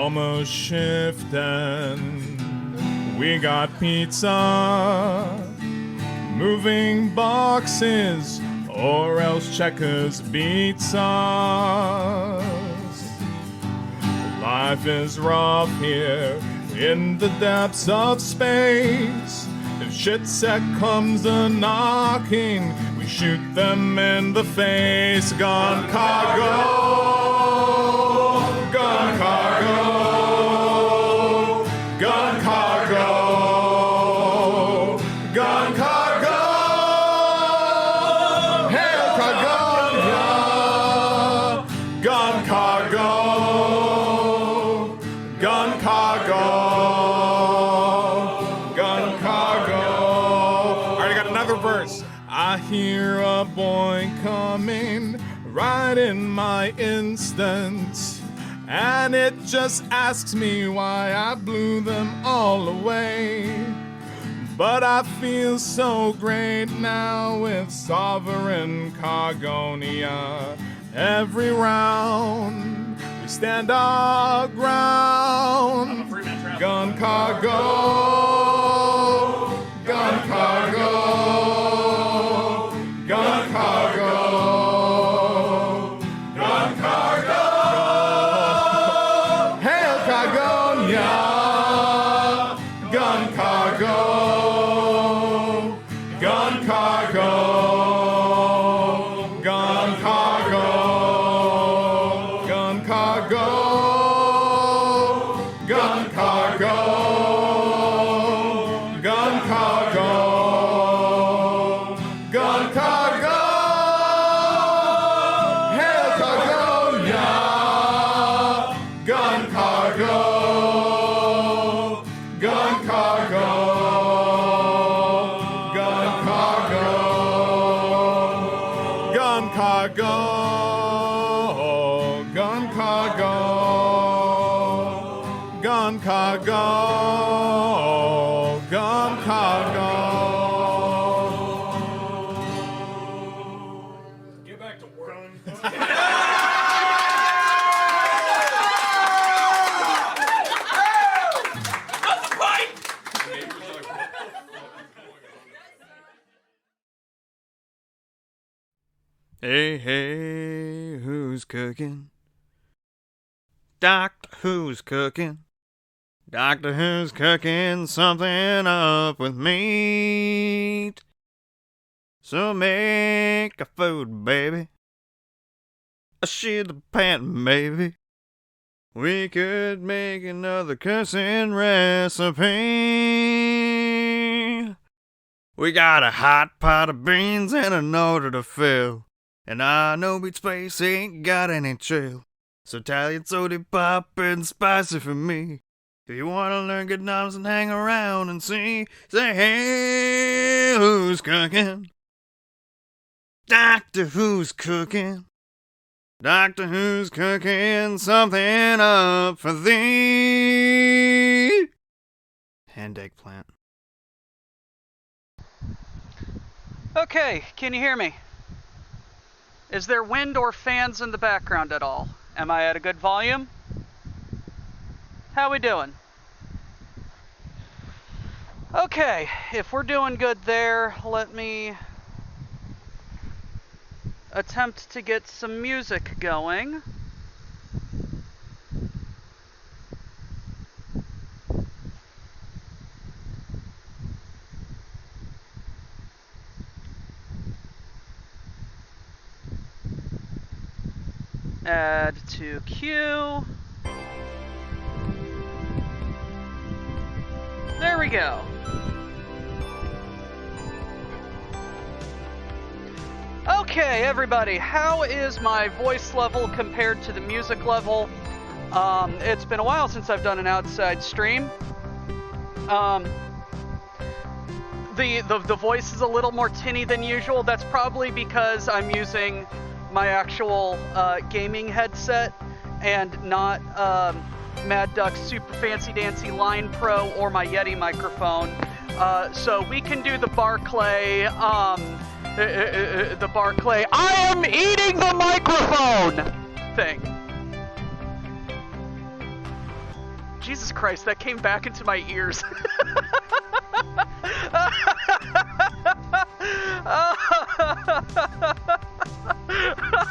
almost shifting. We got pizza, moving boxes, or else checkers beats us. Life is rough here in the depths of space. If shit set comes a-knocking, we shoot them in the face. Gun cargo, gun cargo, gun cargo, gun cargo, hail cargo, gun cargo, gun cargo, gun cargo. Alright, I got another verse. I hear a boy coming right in my instant, and it just asks me why I blew them all away. But I feel so great now with sovereign Cargonia. Every round we stand our ground. Gun cargo, gun cargo, gun cargo, gun cargo, hail Cargonia, gun cargo, gun cargo, gun cargo, gun cargo, gun cargo, gun cargo, gun cargo, hail Cargonia, gun cargo, gun cargo, gun cargo, gun cargo, gun cargo, gun cargo, gun cargo. Get back to work. Hey, hey, who's cooking? Doctor Who's cooking? Doctor Who's cooking something up with meat. So make a food, baby. A shit the pan, maybe. We could make another cussing recipe. We got a hot pot of beans and an order to fill. And I know Beat Space ain't got any chill. So Italian soda pop and spicy for me. If you wanna learn good knowledge and hang around and see, say, hey, who's cooking? Doctor Who's cooking? Doctor Who's cooking something up for thee? And eggplant. Okay, can you hear me? Is there wind or fans in the background at all? Am I at a good volume? How we doing? Okay, if we're doing good there, let me attempt to get some music going. Add to queue. There we go. Okay, everybody, how is my voice level compared to the music level? It's been a while since I've done an outside stream. The voice is a little more tinny than usual. That's probably because I'm using my actual gaming headset and not Mad Duck's super fancy dancy Line Pro or my Yeti microphone. So we can do the Barclay, the Barclay, I am eating the microphone thing. Jesus Christ, that came back into my ears.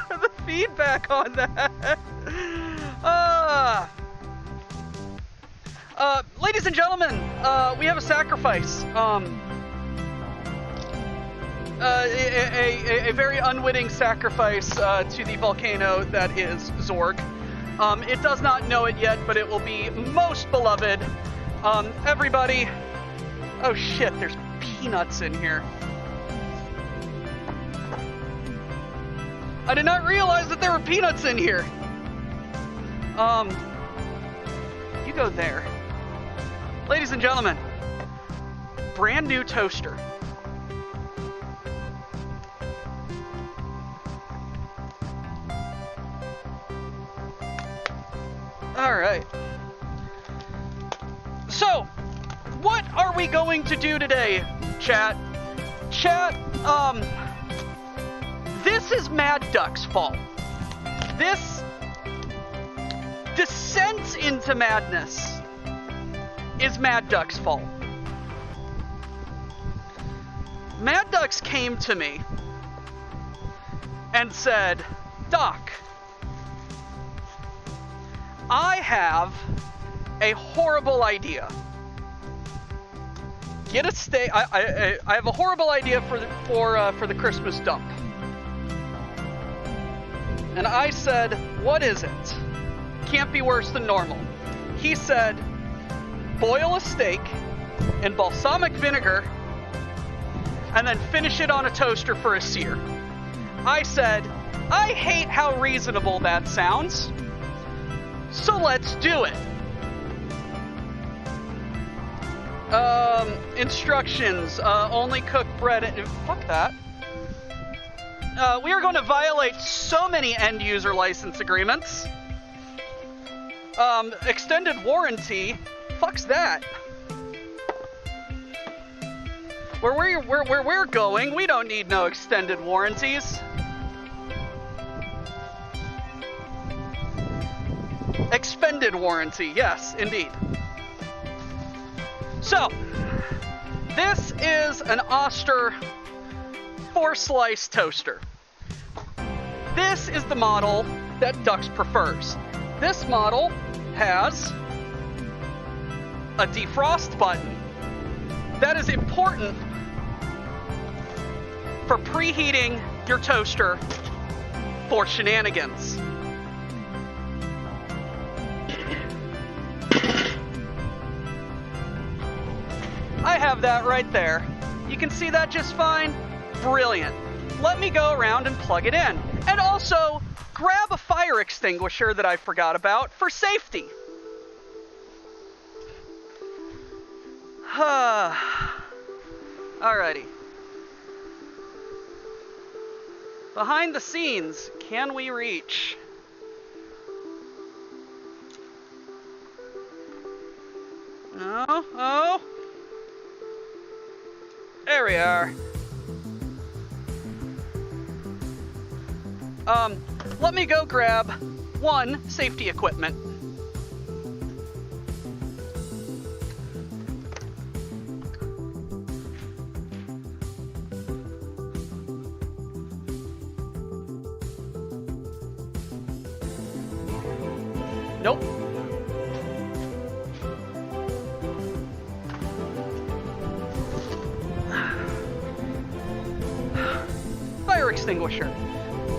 The feedback on that. Ladies and gentlemen, we have a sacrifice. A very unwitting sacrifice to the volcano that is Zorg. It does not know it yet, but it will be most beloved. Everybody... Oh shit, there's peanuts in here. I did not realize that there were peanuts in here. You go there. Ladies and gentlemen, brand new toaster. All right. So, what are we going to do today, chat? Chat, this is Mad Duck's fault. This descent into madness is Mad Duck's fault. Mad Ducks came to me and said, Doc, I have a horrible idea. Get a steak. I have a horrible idea for the Christmas dump. And I said, what is it? Can't be worse than normal. He said, boil a steak in balsamic vinegar and then finish it on a toaster for a sear. I said, I hate how reasonable that sounds, so let's do it. Instructions, only cook bread and... Fuck that. We are going to violate so many end-user license agreements. Extended warranty, fucks that. Where we're going, we don't need no extended warranties. Expended warranty, yes, indeed. So, this is an Oster 4-slice toaster. This is the model that Dux prefers. This model has a defrost button. That is important for preheating your toaster for shenanigans. I have that right there. You can see that just fine. Brilliant. Let me go around and plug it in. And also, grab a fire extinguisher that I forgot about for safety. Alrighty. Behind the scenes, can we reach? No? Oh. There we are. Let me go grab one safety equipment. Nope. Fire extinguisher.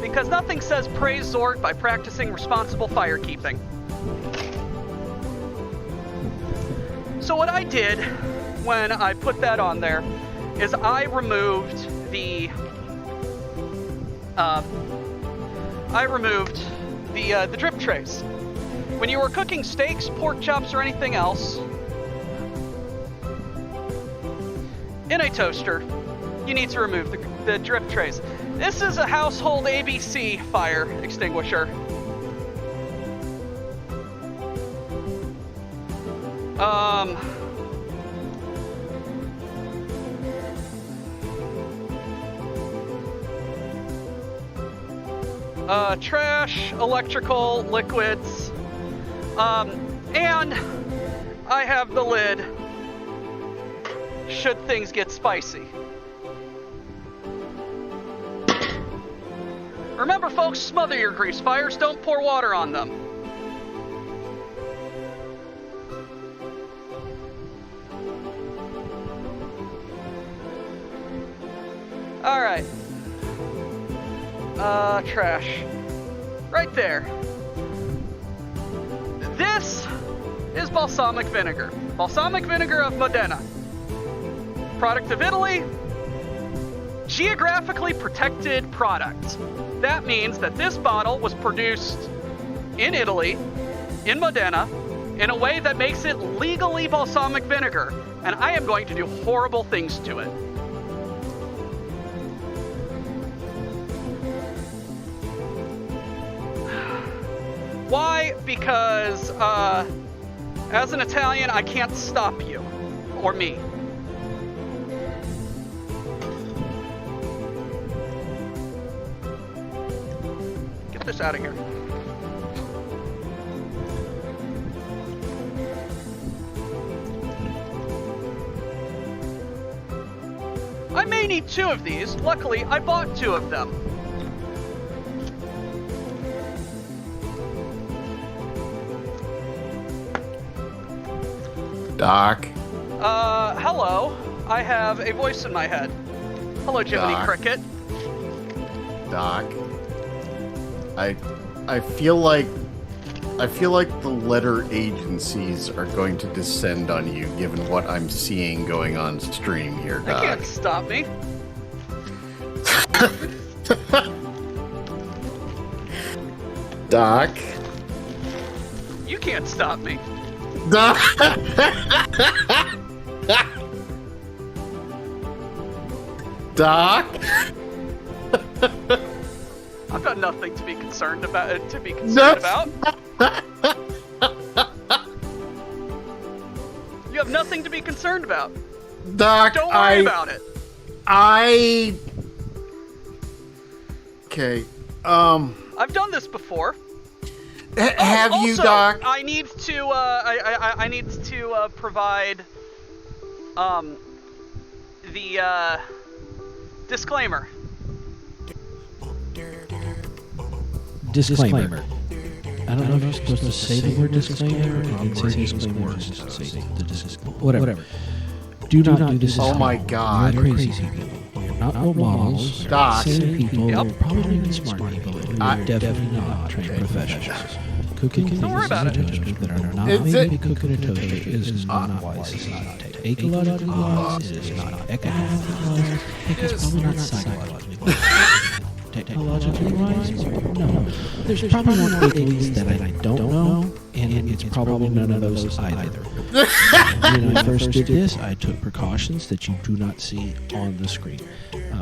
Because nothing says praise Zorg by practicing responsible firekeeping. So what I did when I put that on there is I removed the drip trays. When you were cooking steaks, pork chops, or anything else in a toaster, you need to remove the drip trays. This is a household ABC fire extinguisher. Trash, electrical, liquids, and I have the lid should things get spicy. Remember, folks, smother your grease fires. Don't pour water on them. All right. Trash. Right there. This is balsamic vinegar. Balsamic vinegar of Modena. Product of Italy. Geographically protected product. That means that this bottle was produced in Italy, in Modena, in a way that makes it legally balsamic vinegar, and I am going to do horrible things to it. Why? Because, as an Italian, I can't stop you. Or me. Get this out of here. I may need 2 of these. Luckily, I bought 2 of them. Doc. Hello. I have a voice in my head. Hello, Jiminy Doc. Cricket. Doc. I feel like the letter agencies are going to descend on you, given what I'm seeing going on stream here, They Doc. can't stop me. Doc. You can't stop me. Doc. Doc. I've got nothing to be concerned about. No. You have nothing to be concerned about. Doc. Don't worry about it. Okay. I've done this before. Have you, Also, Doc? I need to. I need to provide. The disclaimer. Disclaimer. I don't know if you're supposed to say the word disclaimer or didn't say disclaimer. Say the disclaimer. Whatever. Do not do this. Oh my God. You're crazy people. You're not role models. You're Doc. insane people. Yep. You're probably not even smart people. You're definitely not trained professionals. Cooking things Don't worry about in a it. toaster that are not It's made to be it. cooked in a toaster is not wise. It's not ecologically wise. It is not economically wise. It's probably not psychologically wise. Technologically wise? No. There's probably more italy that I don't know, and it's probably none of those either. When I first did this, I took precautions that you do not see on the screen.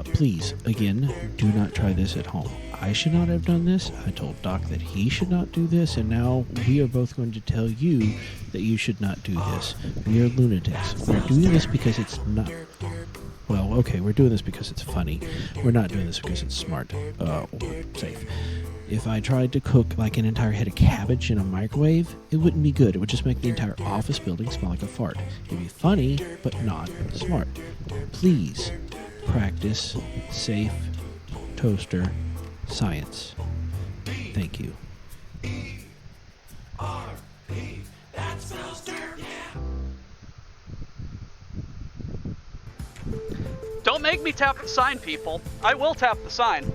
Please, again, do not try this at home. I should not have done this. I told Doc that he should not do this, and now we are both going to tell you that you should not do this. We are lunatics. We're doing this because it's not... Well, okay, we're doing this because it's funny. We're not doing this because it's smart. Safe. If I tried to cook like an entire head of cabbage in a microwave, it wouldn't be good. It would just make the entire office building smell like a fart. It'd be funny, but not smart. Please practice safe toaster science. Thank you. Don't make me tap the sign, people. I will tap the sign.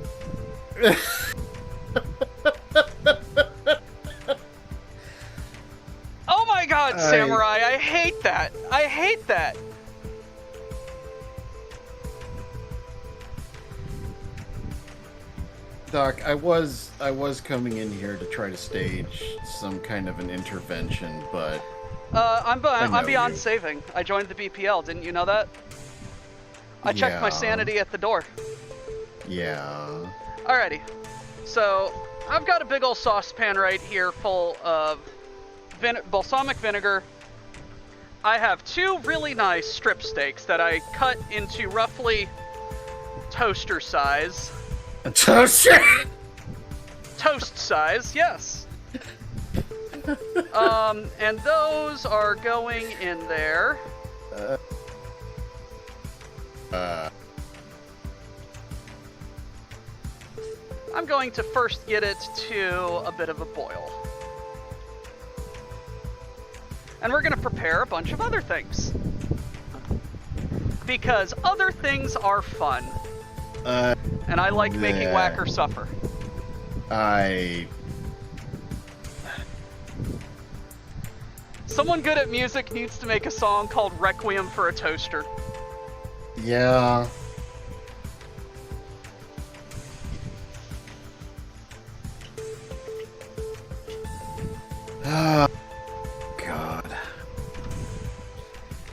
Oh my God, Samurai! I hate that. I hate that. Doc, I was coming in here to try to stage some kind of an intervention, but I'm know beyond you. saving. I joined the BPL. Didn't you know that? I checked my Yeah. sanity at the door. yeah. Alrighty. So, I've got a big old saucepan right here full of balsamic vinegar. I have 2 really nice strip steaks that I cut into roughly toaster size. Toaster. Toast size, yes. And those are going in there. I'm going to first get it to a bit of a boil. And we're going to prepare a bunch of other things. Because other things are fun. And I like making Whacker suffer. Someone good at music needs to make a song called Requiem for a Toaster. Yeah. God.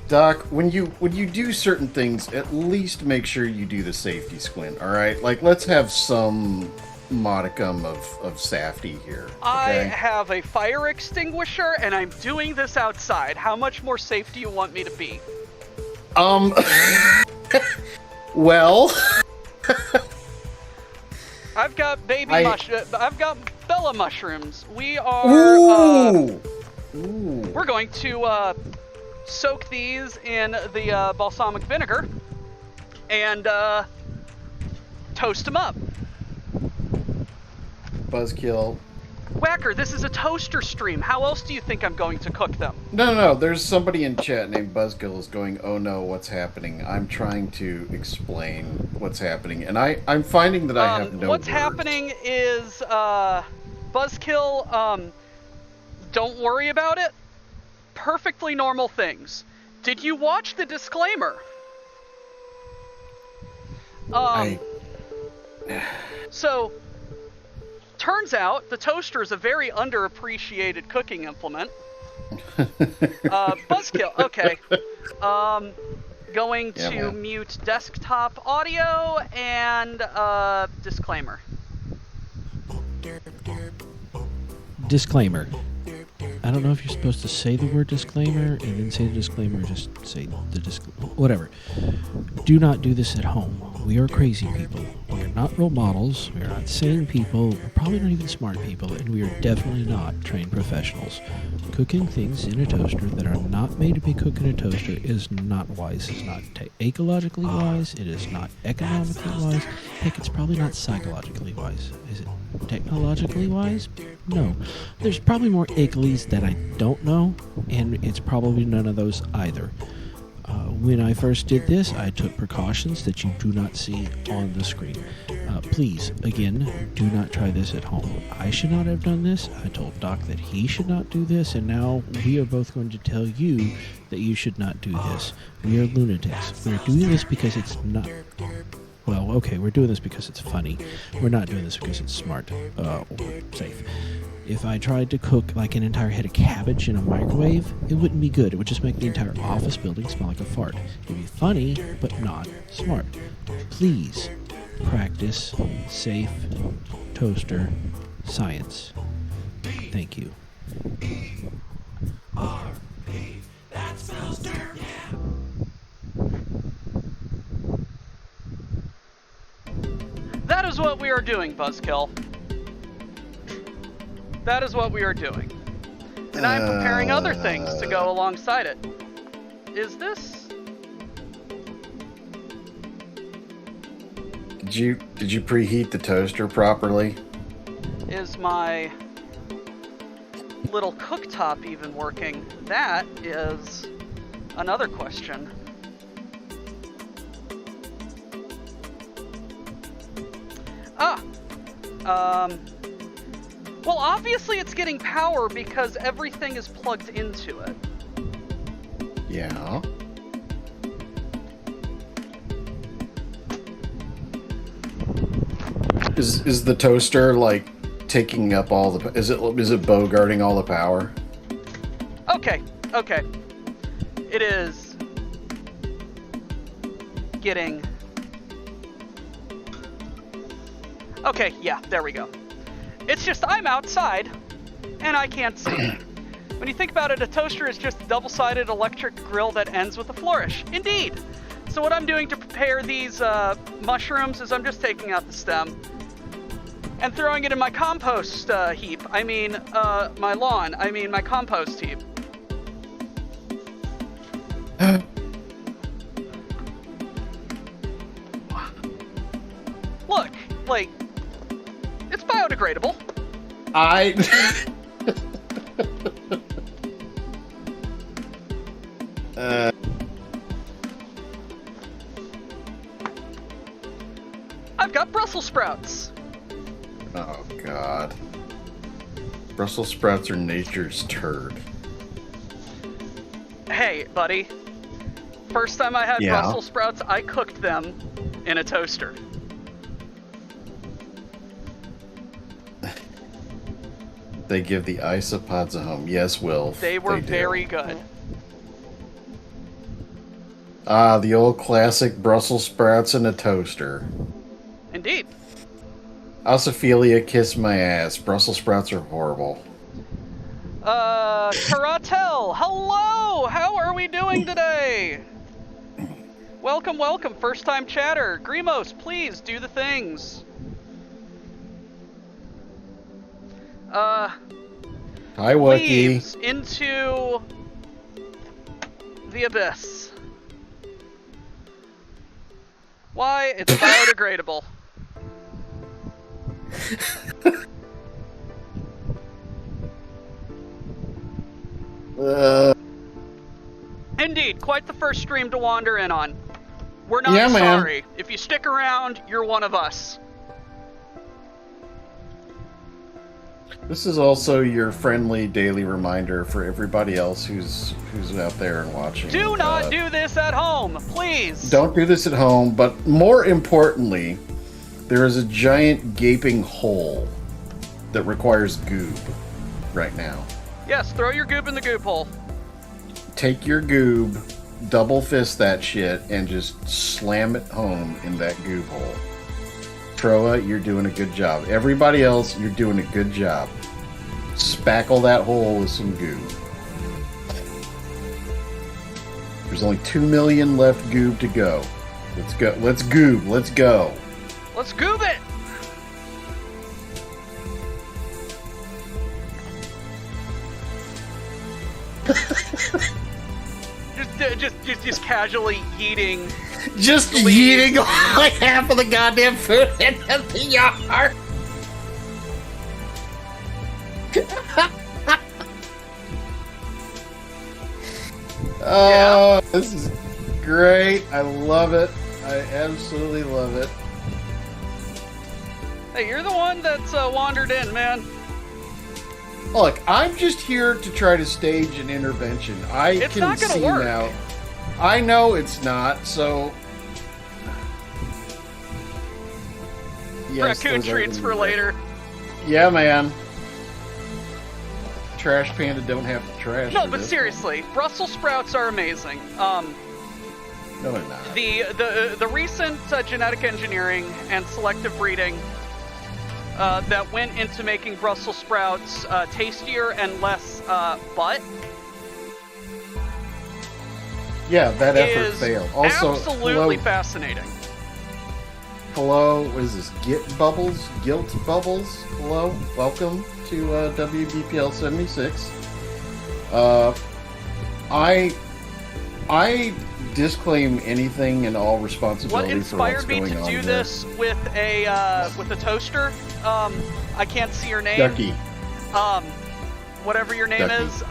Doc, when you do certain things, at least make sure you do the safety squint, alright? Like, let's have some modicum of safety here. Okay? I have a fire extinguisher, and I'm doing this outside. How much more safe do you want me to be? Well... I've got I've got Bella mushrooms. We are. Ooh! We're going to soak these in the balsamic vinegar and toast them up. Buzzkill. Whacker, this is a toaster stream. How else do you think I'm going to cook them? No. There's somebody in chat named Buzzkill is going, oh no, what's happening? I'm trying to explain what's happening, and I'm finding that I have no What's words. happening is, Buzzkill, don't worry about it. Perfectly normal things. Did you watch the disclaimer? So... Turns out the toaster is a very underappreciated cooking implement. Buzzkill, okay. Going to mute desktop audio and disclaimer. Disclaimer. I don't know if you're supposed to say the word disclaimer and then say the disclaimer, or just say the disclaimer. Whatever. Do not do this at home. We are crazy people. We are not role models. We are not sane people. We're probably not even smart people, and we are definitely not trained professionals. Cooking things in a toaster that are not made to be cooked in a toaster is not wise. It's not ecologically wise. It is not economically wise. Heck, it's probably not psychologically wise. Is it technologically wise? No. There's probably more ecolies that I don't know, and it's probably none of those either. When I first did this, I took precautions that you do not see on the screen. Please, again, do not try this at home. I should not have done this. I told Doc that he should not do this, and now we are both going to tell you that you should not do this. We are lunatics. We're doing this because it's not... Well, okay, we're doing this because it's funny. We're not doing this because it's smart or safe. If I tried to cook like an entire head of cabbage in a microwave, it wouldn't be good. It would just make the entire office building smell like a fart. It'd be funny, but not smart. Please practice safe toaster science. Thank you. That smells dirty. That is what we are doing, Buzzkill. That is what we are doing. And I'm preparing other things to go alongside it. Is this? Did you preheat the toaster properly? Is my little cooktop even working? That is another question. Well, obviously it's getting power because everything is plugged into it. Yeah. Is the toaster like taking up all the? Is it bogarting all the power? Okay. It is getting. Okay, yeah, there we go. It's just I'm outside, and I can't see. When you think about it, a toaster is just a double-sided electric grill that ends with a flourish. Indeed! So what I'm doing to prepare these mushrooms is I'm just taking out the stem. and throwing it in my compost heap. I mean, my lawn. I mean, my compost heap. Look, like, it's biodegradable. I've got Brussels sprouts. Oh, God. Brussels sprouts are nature's turd. Hey, buddy. First time I had Yeah. Brussels sprouts, I cooked them in a toaster. They give the isopods a home. Yes, Will. They were do. very good. Ah, the old classic Brussels sprouts in a toaster. Indeed. Ossophilia, kiss my ass. Brussels sprouts are horrible. Karatel, hello! How are we doing today? Welcome, welcome, first time chatter. Grimos, please do the things. Hi, Wookie. Leaves into the abyss. Why? It's biodegradable. Indeed, quite the first stream to wander in on. We're not Yeah, man. sorry. If you stick around, you're one of us. This is also your friendly daily reminder for everybody else who's out there and watching. Do not do this at home, please. Don't do this at home, but more importantly, there is a giant gaping hole that requires goob right now. Yes, throw your goob in the goop hole. Take your goob, double fist that shit, and just slam it home in that goob hole. Troa, you're doing a good job. Everybody else, you're doing a good job. Spackle that hole with some goo. There's only 2 million left goob to go. Let's go. Let's goob. Let's go. Let's goob it! just casually eating. Just eating like half of the goddamn food into the yard. Oh, this is great. I love it. I absolutely love it. Hey, you're the one that's wandered in, man. Look, I'm just here to try to stage an intervention. It's can not gonna see work. now. I know it's not, so... Yes, Raccoon those are treats gonna for be later. great. Yeah, man. Trash Panda don't have to trash. No, for but this seriously, Brussels sprouts are amazing. one. No, they're not. The recent genetic engineering and selective breeding that went into making Brussels sprouts tastier and less butt Yeah, that effort is failed. Also, absolutely fascinating. hello, what is this? Guilt Bubbles? Hello, welcome to WBPL-76. I disclaim anything and all What responsibility for what's inspired me going to on do here. this with a toaster? I can't see your name. Ducky. Whatever your name Ducky. is,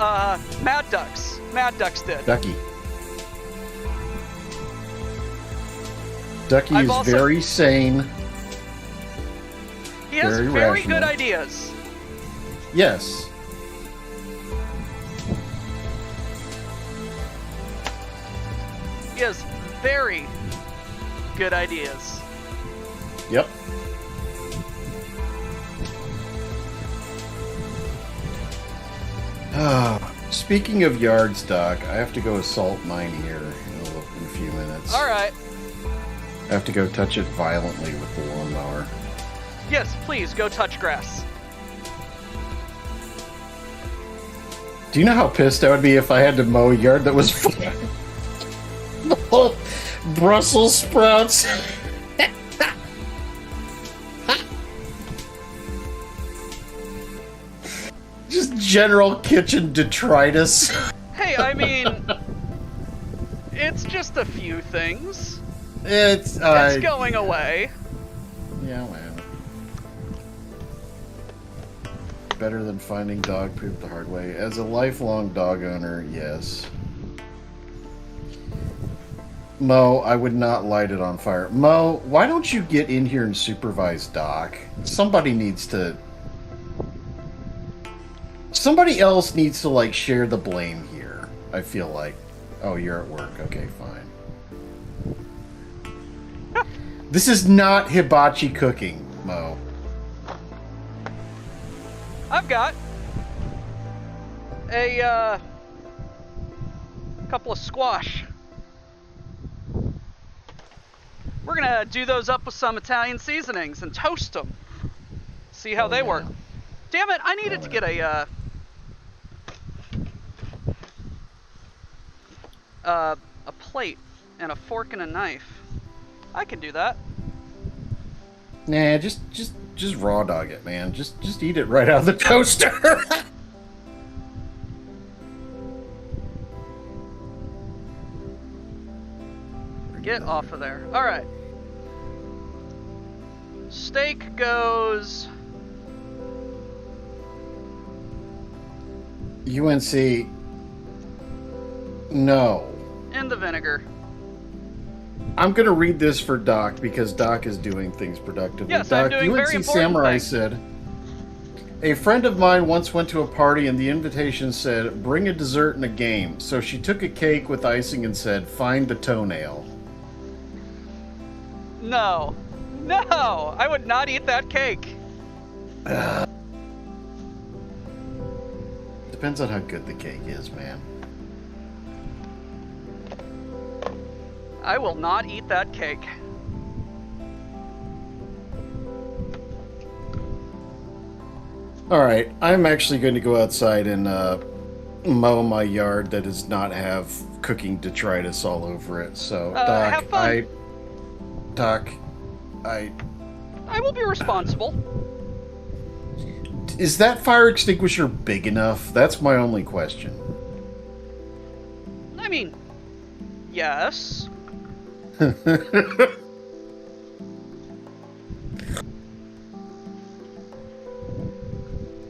Mad Ducks. Mad Ducks did. Ducky. Ducky I've is also- very sane. He has very very rational. good ideas. Yes. He has very good ideas. Yep. Speaking of yards, Doc, I have to go assault mine here in a few minutes. All right. I have to go touch it violently with the lawnmower. Yes, please go touch grass. Do you know how pissed I would be if I had to mow a yard that was full of Brussels sprouts? Just general kitchen detritus. Hey, I mean, it's just a few things. It's Going away. Yeah, man. Better than finding dog poop the hard way. As a lifelong dog owner, yes. Mo, I would not light it on fire. Mo, why don't you get in here and supervise Doc? Somebody else needs to, like, share the blame here. I feel like. Oh, you're at work. Okay, fine. This is not hibachi cooking, Mo. I've got a couple of squash. We're gonna do those up with some Italian seasonings and toast them. See how they work. Damn it! I needed to get a plate and a fork and a knife. I can do that. Nah, just raw dog it, man. Just eat it right out of the toaster. Get off of there. All right. Steak goes. UNC. No. In the vinegar. I'm going to read this for Doc because Doc is doing things productively. Yes, Doc, I'm doing UNC very important Samurai things. said, a friend of mine once went to a party and the invitation said, bring a dessert and a game. So she took a cake with icing and said, find the toenail. No. No! I would not eat that cake. Depends on how good the cake is, man. I will not eat that cake. Alright, I'm actually going to go outside and mow my yard that does not have cooking detritus all over it. So, Doc, have fun. I will be responsible. Is that fire extinguisher big enough? That's my only question. I mean, yes.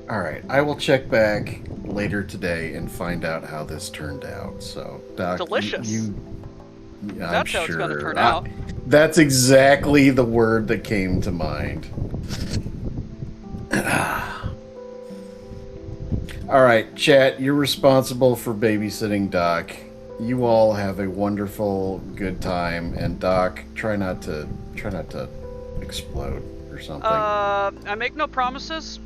Alright, I will check back later today and find out how this turned out. So, Doc, Delicious. That's how it's gonna turn out. That's exactly the word that came to mind. Alright, chat, you're responsible for babysitting Doc. You all have a wonderful, good time, and Doc, try not to explode or something. I make no promises.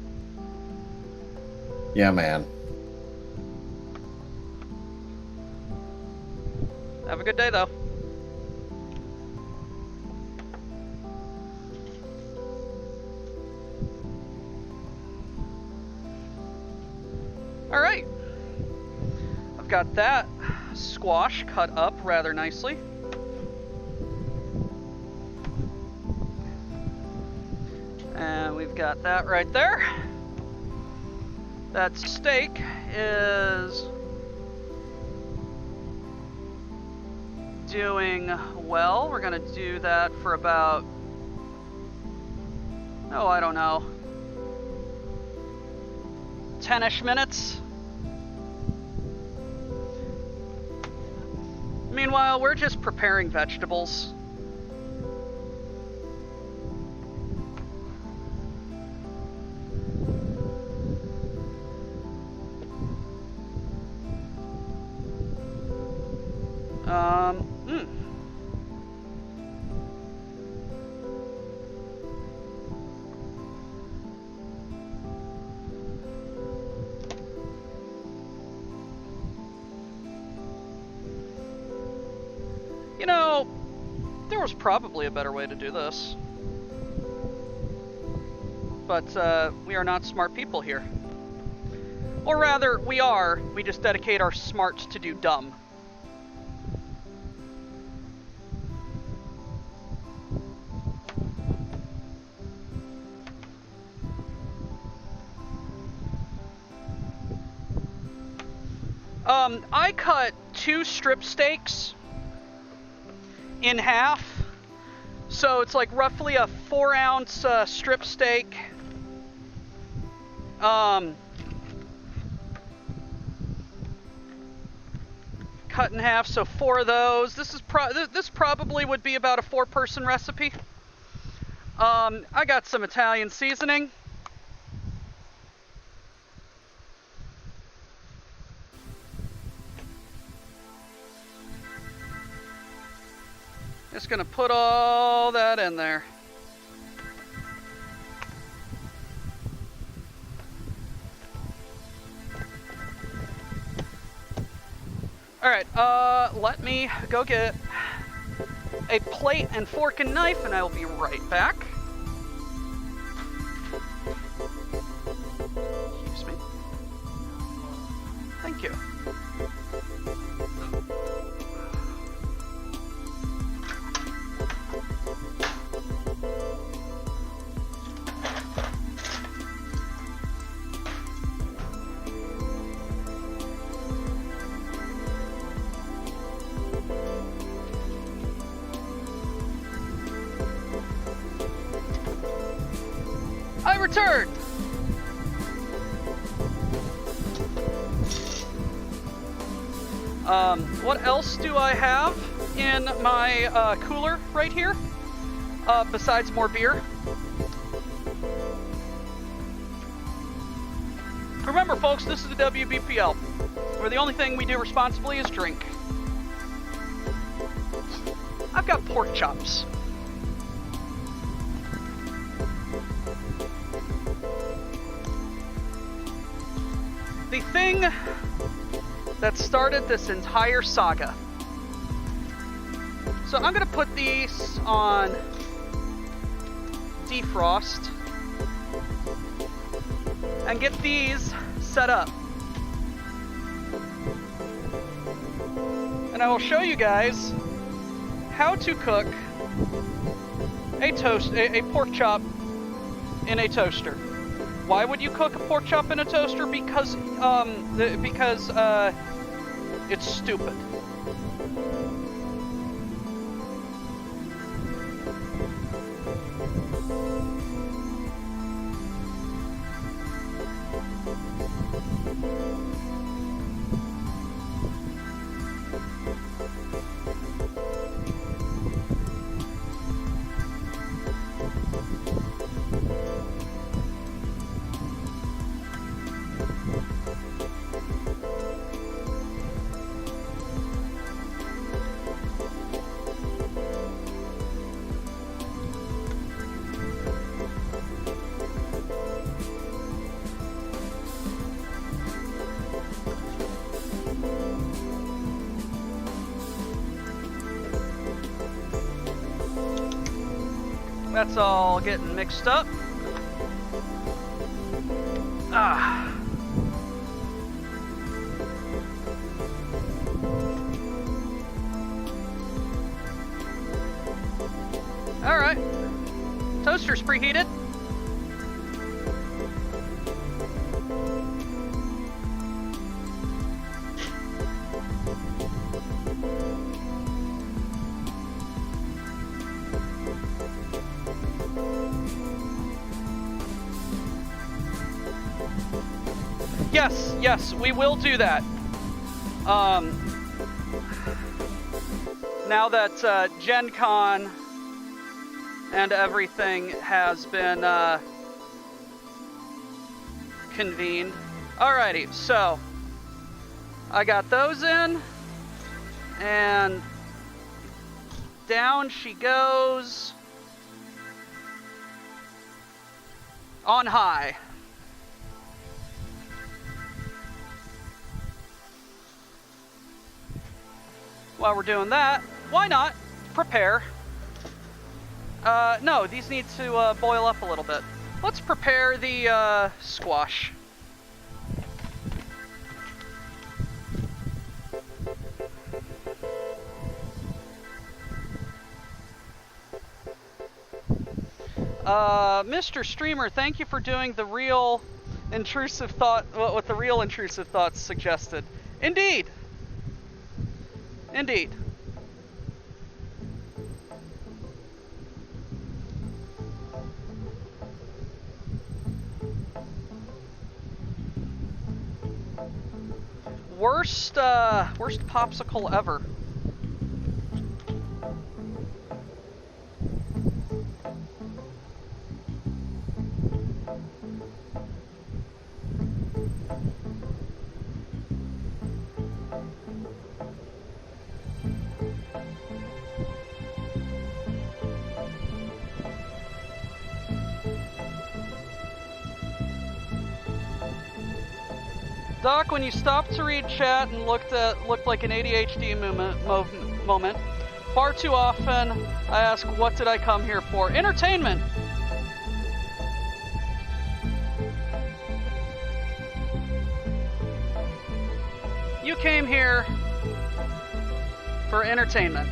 Yeah, man. Have a good day, though. All right. I've got that squash cut up rather nicely. And we've got that right there. That steak is doing well. We're gonna do that for about, oh, I don't know, 10-ish minutes. Meanwhile, we're just preparing vegetables. You know, there was probably a better way to do this. But we are not smart people here. Or rather, we are. We just dedicate our smarts to do dumb. I cut 2 strip steaks in half. So it's like roughly a 4-ounce strip steak. Cut in half, so 4 of those. This probably would be about a 4-person recipe. I got some Italian seasoning. Just gonna put all that in there. Alright, let me go get a plate and fork and knife, and I will be right back. Excuse me. Thank you. I returned! What else do I have in my cooler right here? Besides more beer? Remember, folks, this is the WBPL, where the only thing we do responsibly is drink. I've got pork chops. The thing that started this entire saga. So I'm gonna put these on defrost and get these set up. And I will show you guys how to cook a pork chop in a toaster. Why would you cook a pork chop in a toaster? Because it's stupid. That's all getting mixed up. All right, toaster's preheated. Yes, we will do that. Now that Gen Con and everything has been convened. Alrighty, so I got those in, and down she goes on high. While we're doing that, why not prepare? No, these need to boil up a little bit. Let's prepare the squash. Mr. Streamer, thank you for doing the real intrusive thought, what the real intrusive thoughts suggested. Indeed. Indeed. Worst popsicle ever. Doc, when you stopped to read chat and looked like an ADHD moment, far too often I ask, what did I come here for? Entertainment! You came here for entertainment.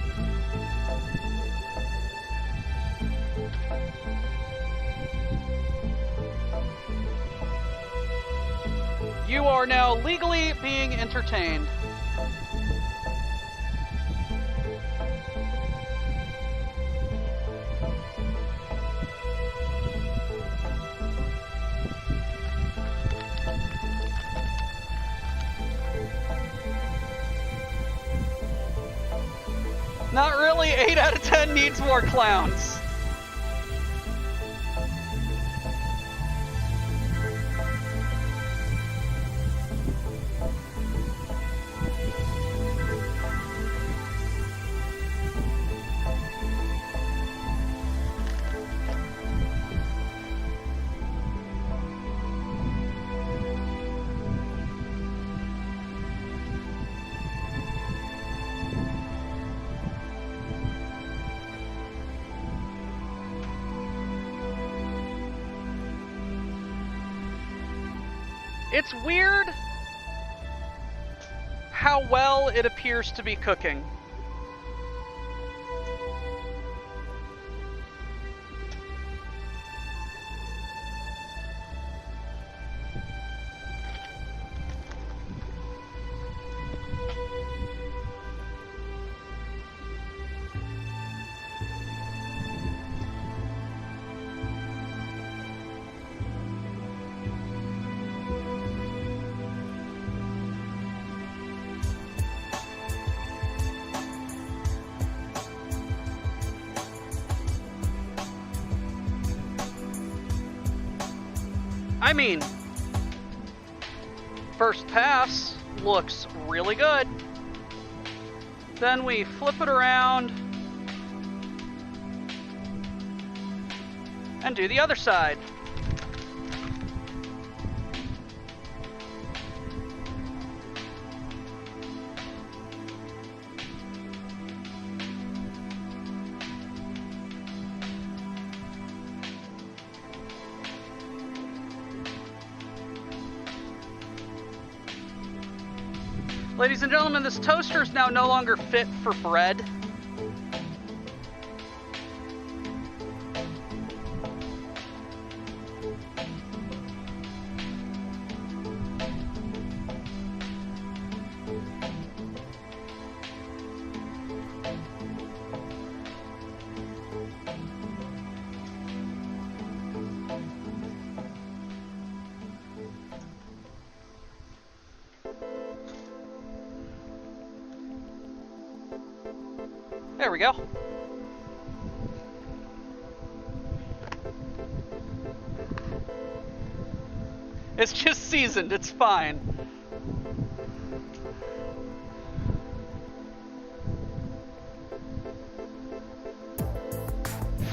You are now legally being entertained. Not really. 8 out of 10 needs more clowns. It's weird how well it appears to be cooking. I mean, first pass looks really good. Then we flip it around and do the other side. Ladies and gentlemen, this toaster is now no longer fit for bread. There we go. It's just seasoned, it's fine.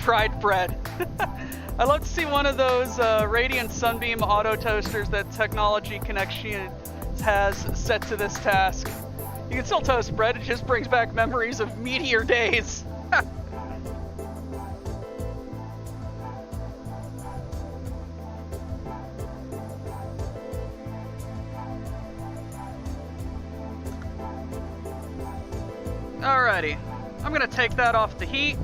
Fried bread. I'd love to see one of those Radiant Sunbeam auto toasters that Technology Connection has set to this task. You can still toast bread, it just brings back memories of meteor days. Alrighty, I'm gonna take that off the heat.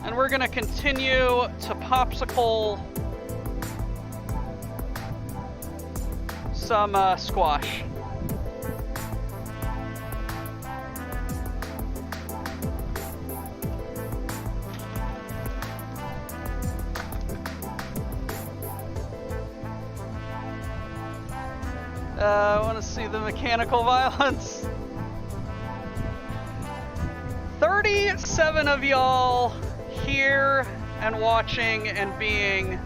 And we're gonna continue to popsicle some squash. I want to see the mechanical violence. 37 of y'all here and watching and being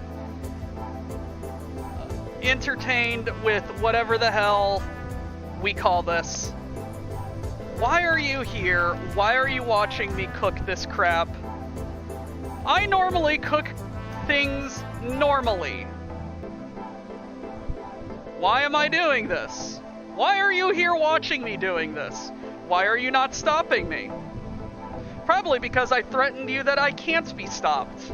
entertained with whatever the hell we call this. Why are you here? Why are you watching me cook this crap? I normally cook things normally. Why am I doing this? Why are you here watching me doing this? Why are you not stopping me? Probably because I threatened you that I can't be stopped.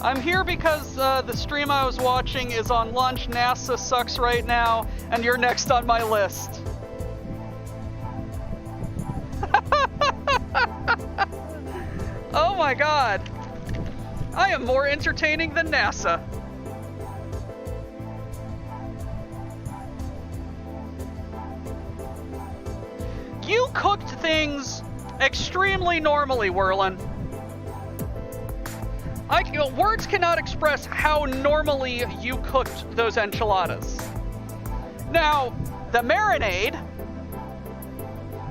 I'm here because the stream I was watching is on lunch. NASA sucks right now, and you're next on my list. Oh my god. I am more entertaining than NASA. You cooked things extremely normally, Whirlin. Words cannot express how normally you cooked those enchiladas. Now, the marinade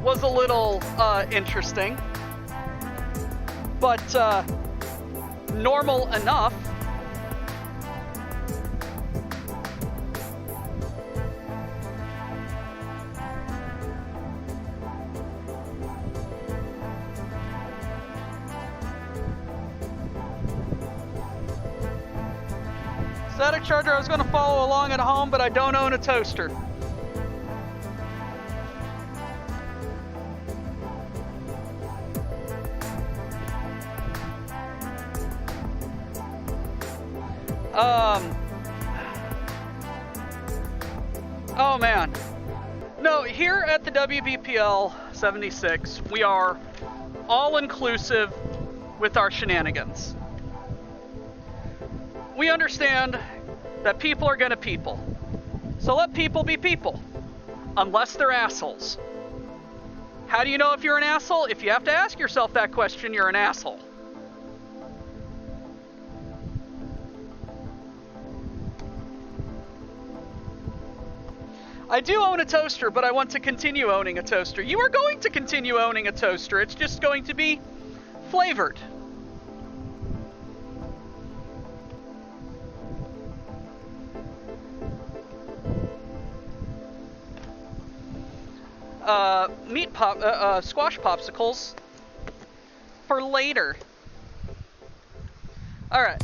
was a little interesting, but normal enough. Static Charger, I was going to follow along at home, but I don't own a toaster. Oh man. No, here at the WBPL-76, we are all-inclusive with our shenanigans. We understand that people are gonna people. So let people be people. Unless they're assholes. How do you know if you're an asshole? If you have to ask yourself that question, you're an asshole. I do own a toaster, but I want to continue owning a toaster. You are going to continue owning a toaster. It's just going to be flavored. Squash popsicles for later. All right.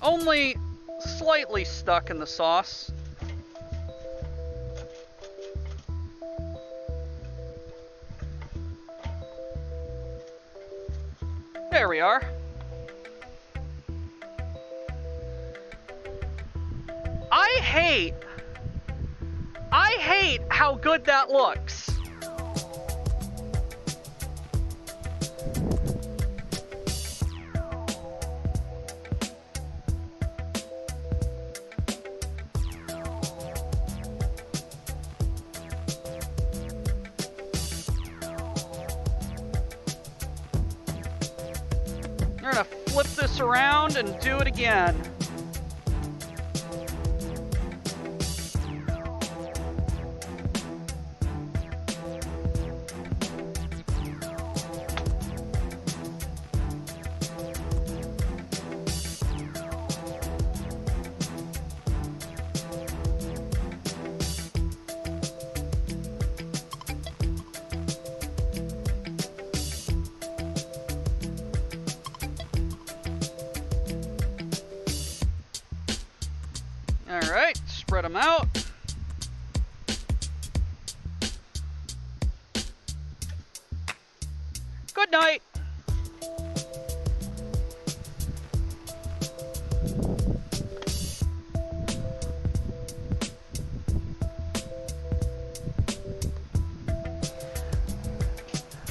Only slightly stuck in the sauce. There we are. I hate how good that looks. We're gonna flip this around and do it again. Alright, spread them out. Good Good night.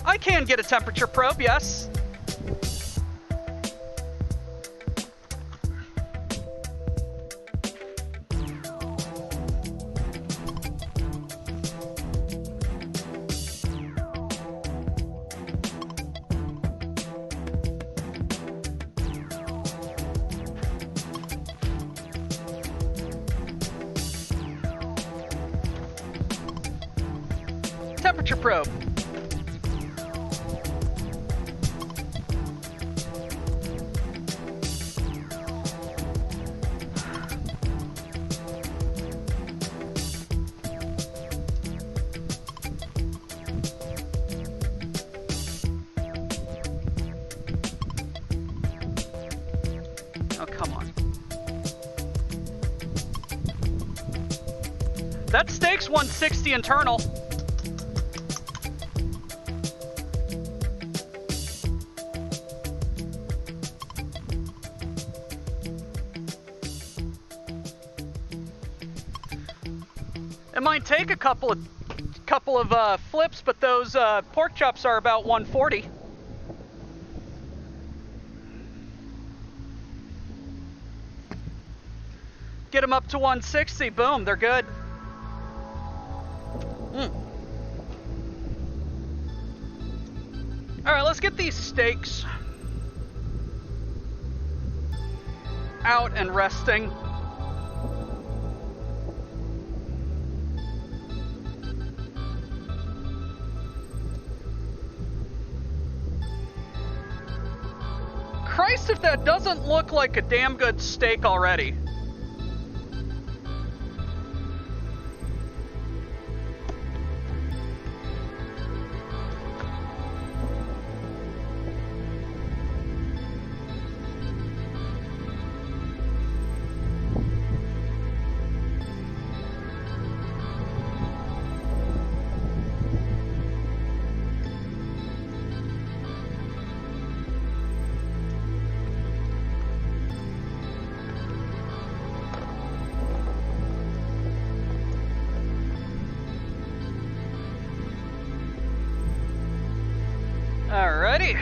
I can get a temperature probe, yes. Temperature probe. Oh, come on. That steak's 160 internal. It might take a couple of flips, but those pork chops are about 140. Get them up to 160, boom, they're good. All right, let's get these steaks out and resting. Christ, if that doesn't look like a damn good steak already. Alrighty.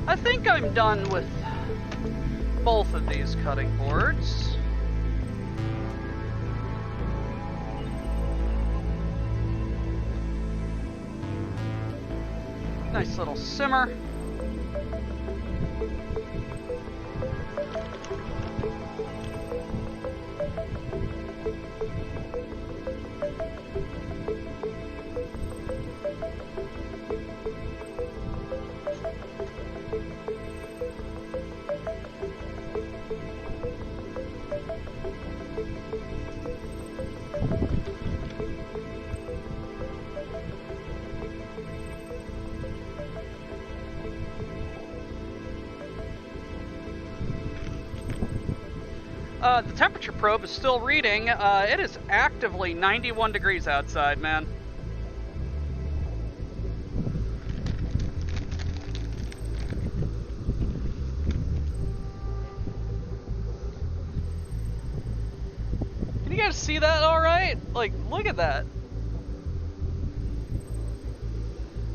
I think I'm done with both of these cutting boards. Nice little simmer. The temperature probe is still reading. It is actively 91 degrees outside, man. Can you guys see that all right? Like, look at that.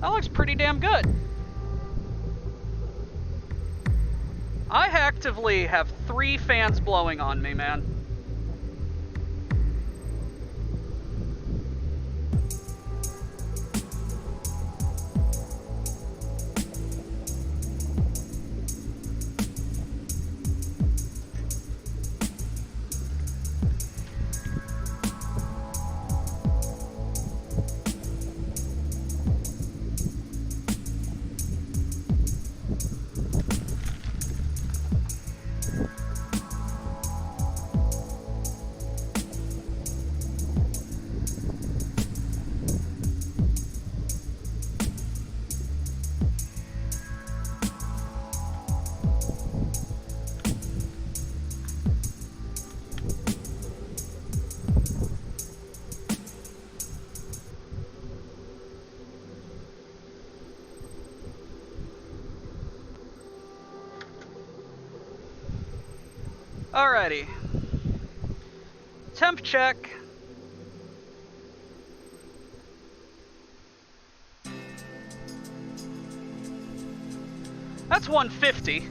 That looks pretty damn good. I actively have 3 fans blowing on me, man. Alrighty. Temp check. That's 150.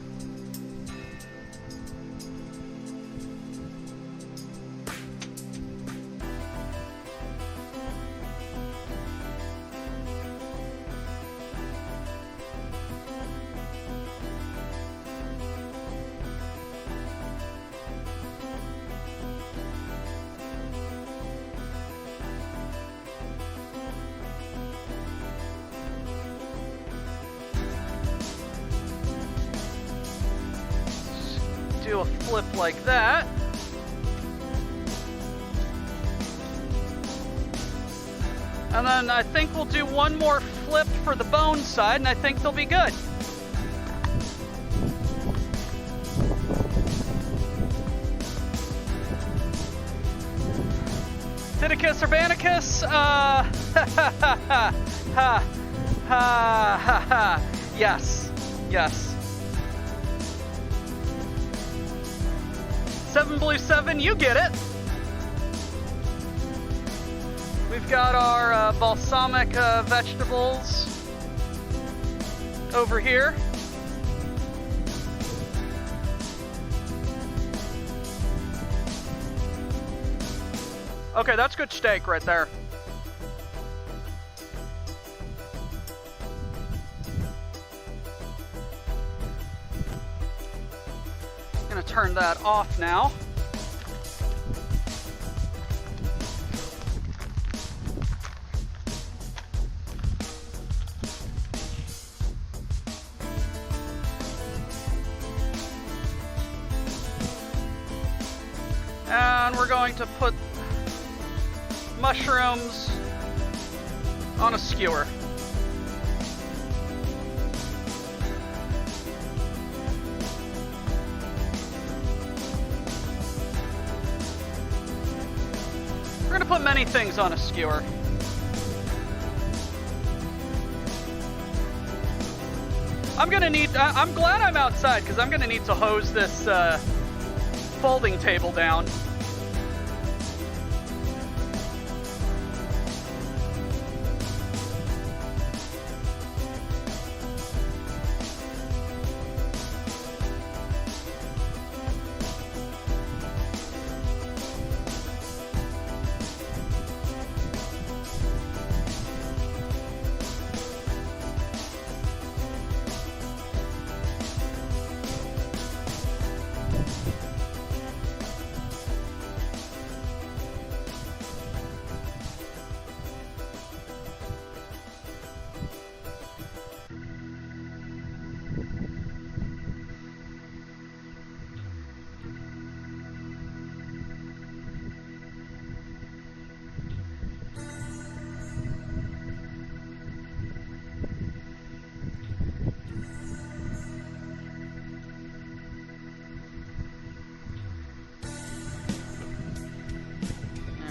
Do a flip like that. And then I think we'll do one more flip for the bone side, and I think they'll be good. Titicus or Banicus? Yes. Yes. 7 Blue 7, you get it. We've got our balsamic vegetables over here. Okay, that's good steak right there. Gonna turn that off now. And we're going to put mushrooms on a skewer. We're gonna put many things on a skewer. I'm glad I'm outside because I'm gonna need to hose this folding table down.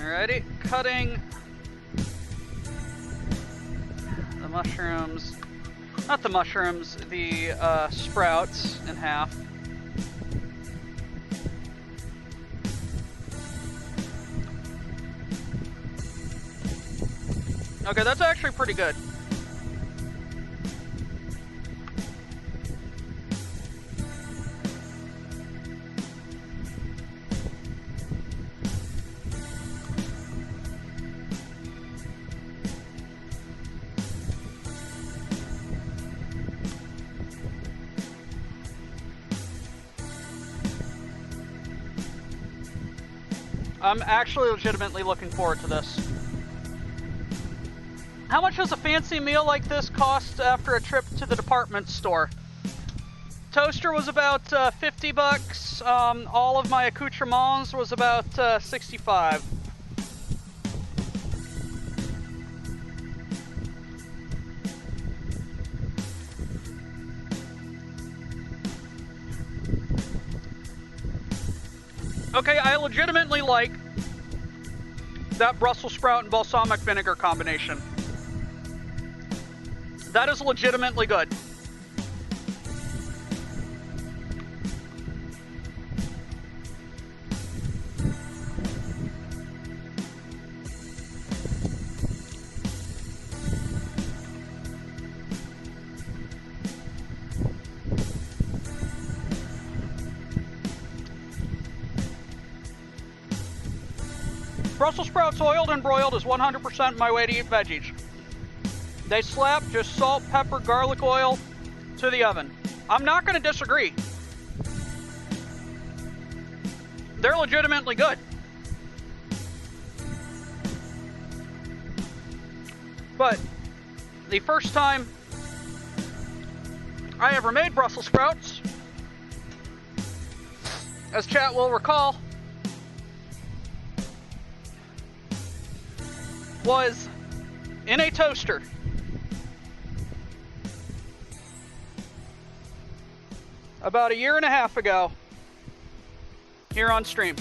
Alrighty, cutting the mushrooms, not the mushrooms, the sprouts in half. Okay, that's actually pretty good. I'm actually legitimately looking forward to this. How much does a fancy meal like this cost after a trip to the department store? Toaster was about 50 bucks. All of my accoutrements was about 65. Okay, I legitimately like that Brussels sprout and balsamic vinegar combination. That is legitimately good. Brussels sprouts oiled and broiled is 100% my way to eat veggies. They slap, just salt, pepper, garlic oil to the oven. I'm not going to disagree. They're legitimately good. But the first time I ever made Brussels sprouts, as chat will recall, was in a toaster. About a year and a half ago, here on stream.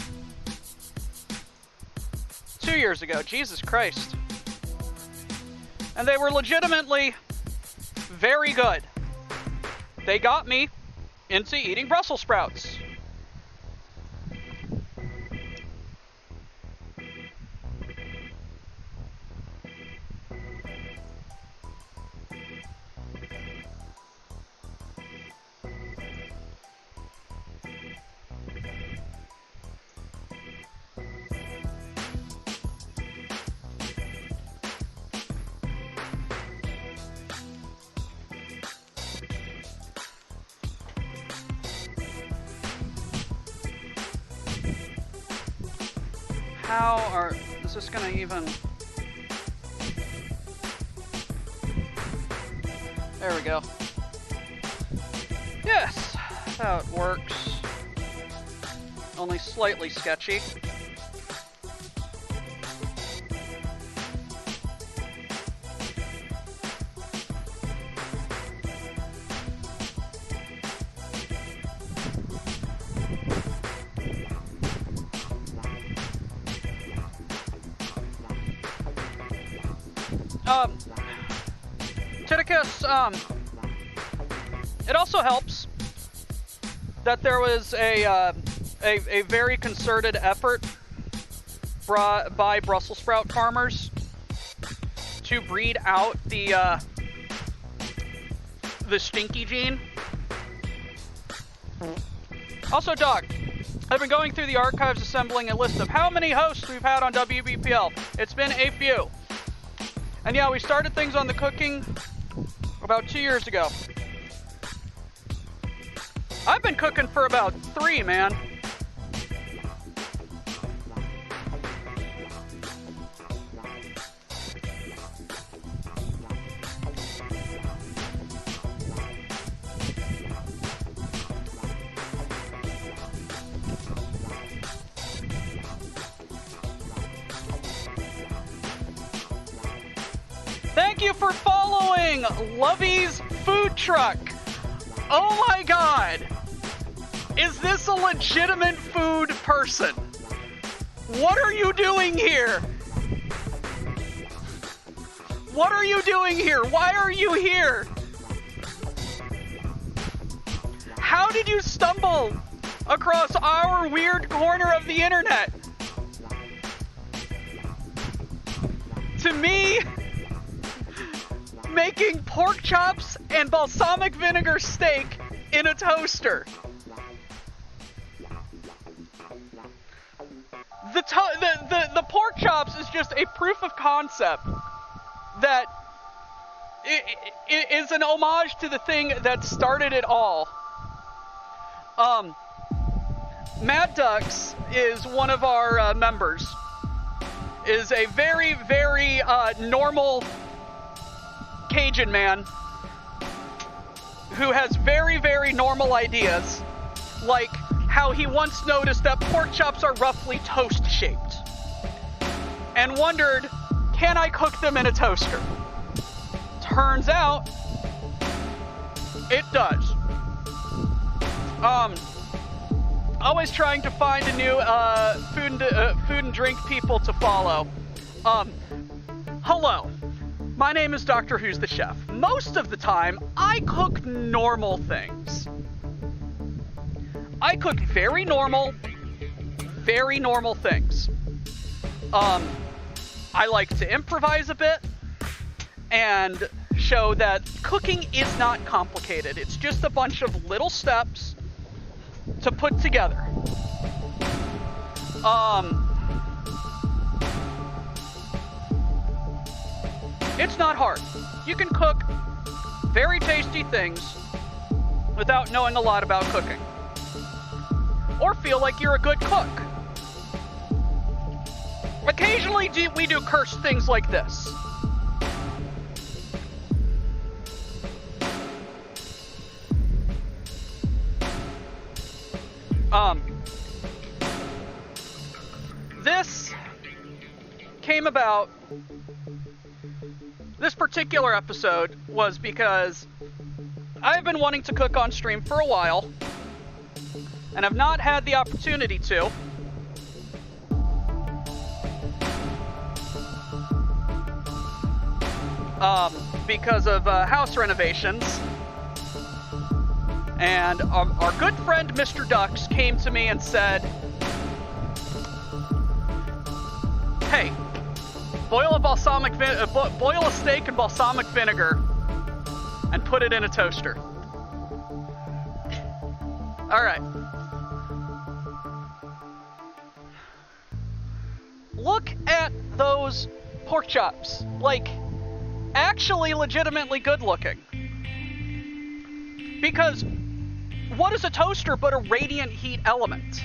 2 years ago, Jesus Christ. And they were legitimately very good. They got me into eating Brussels sprouts. Is this gonna even... There we go. Yes, that works. Only slightly sketchy. Titicus, it also helps that there was a very concerted effort brought by Brussels sprout farmers to breed out the stinky gene. Also, Doc, I've been going through the archives assembling a list of how many hosts we've had on WBPL. It's been a few. And yeah, we started things on the cooking about 2 years ago. I've been cooking for about 3, man. Thank you for following Lovey's Food Truck. Oh my god. Is this a legitimate food person? What are you doing here? What are you doing here? Why are you here? How did you stumble across our weird corner of the internet? To me, making pork chops and balsamic vinegar steak in a toaster. The pork chops is just a proof of concept that it is an homage to the thing that started it all. Mad Ducks is one of our members. Is a very, very normal Cajun man who has very, very normal ideas, like how he once noticed that pork chops are roughly toast-shaped, and wondered, can I cook them in a toaster? Turns out, it does. Always trying to find a new food and drink people to follow. Hello. My name is Dr. Who's the Chef. Most of the time, I cook normal things. I cook very normal things. I like to improvise a bit and show that cooking is not complicated. It's just a bunch of little steps to put together. It's not hard. You can cook very tasty things without knowing a lot about cooking. Or feel like you're a good cook. Occasionally we do cursed things like this. This came about, this particular episode was because I've been wanting to cook on stream for a while, and I've not had the opportunity to. Because of house renovations. And our good friend Mr. Ducks came to me and said, hey, boil a steak in balsamic vinegar and put it in a toaster. All right. Look at those pork chops. Like, actually legitimately good looking. Because what is a toaster but a radiant heat element?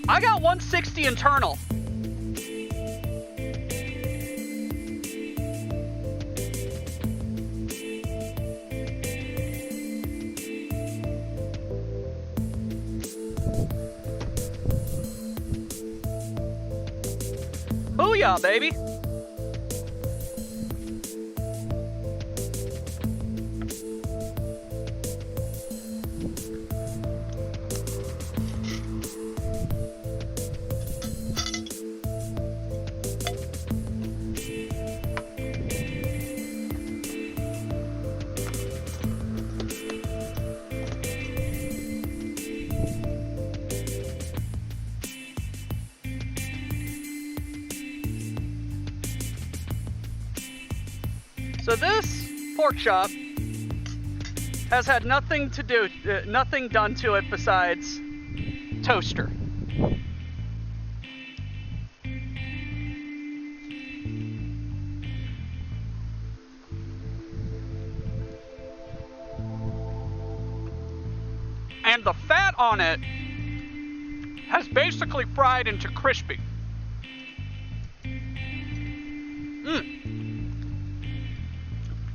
I got 160 internal. Booyah, baby! So this pork chop has had nothing done to it besides toaster. And the fat on it has basically fried into crispy.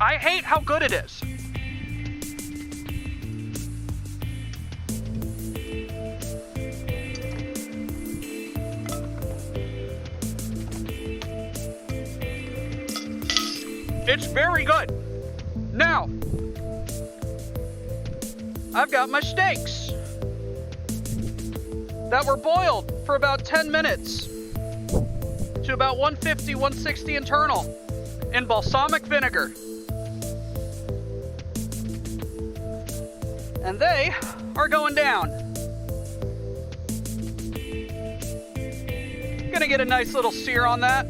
I hate how good it is. It's very good. Now, I've got my steaks that were boiled for about 10 minutes to about 150, 160 internal in balsamic vinegar. And they are going down. Gonna get a nice little sear on that.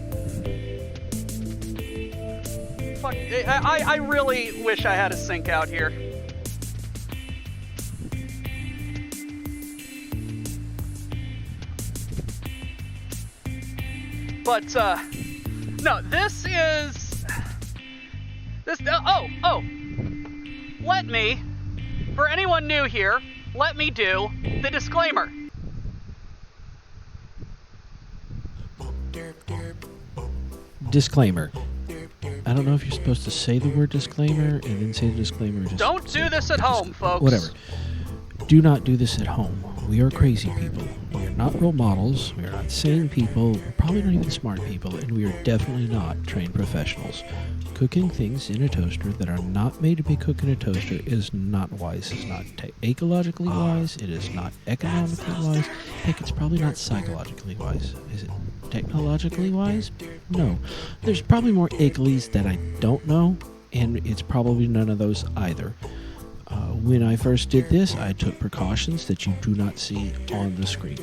Fuck, I really wish I had a sink out here. But, no, this is... Let me... For anyone new here, let me do the disclaimer. Disclaimer. I don't know if you're supposed to say the word disclaimer and then say the disclaimer. Just don't do this at home, folks. Whatever. Do not do this at home. We are crazy people. We are not role models. We are not sane people. We're probably not even smart people. And we are definitely not trained professionals. Cooking things in a toaster that are not made to be cooked in a toaster is not wise. It's not ecologically wise. It is not economically wise. Heck, it's probably not psychologically wise. Is it technologically wise? No. There's probably more ecolies that I don't know, and it's probably none of those either. When I first did this, I took precautions that you do not see on the screen.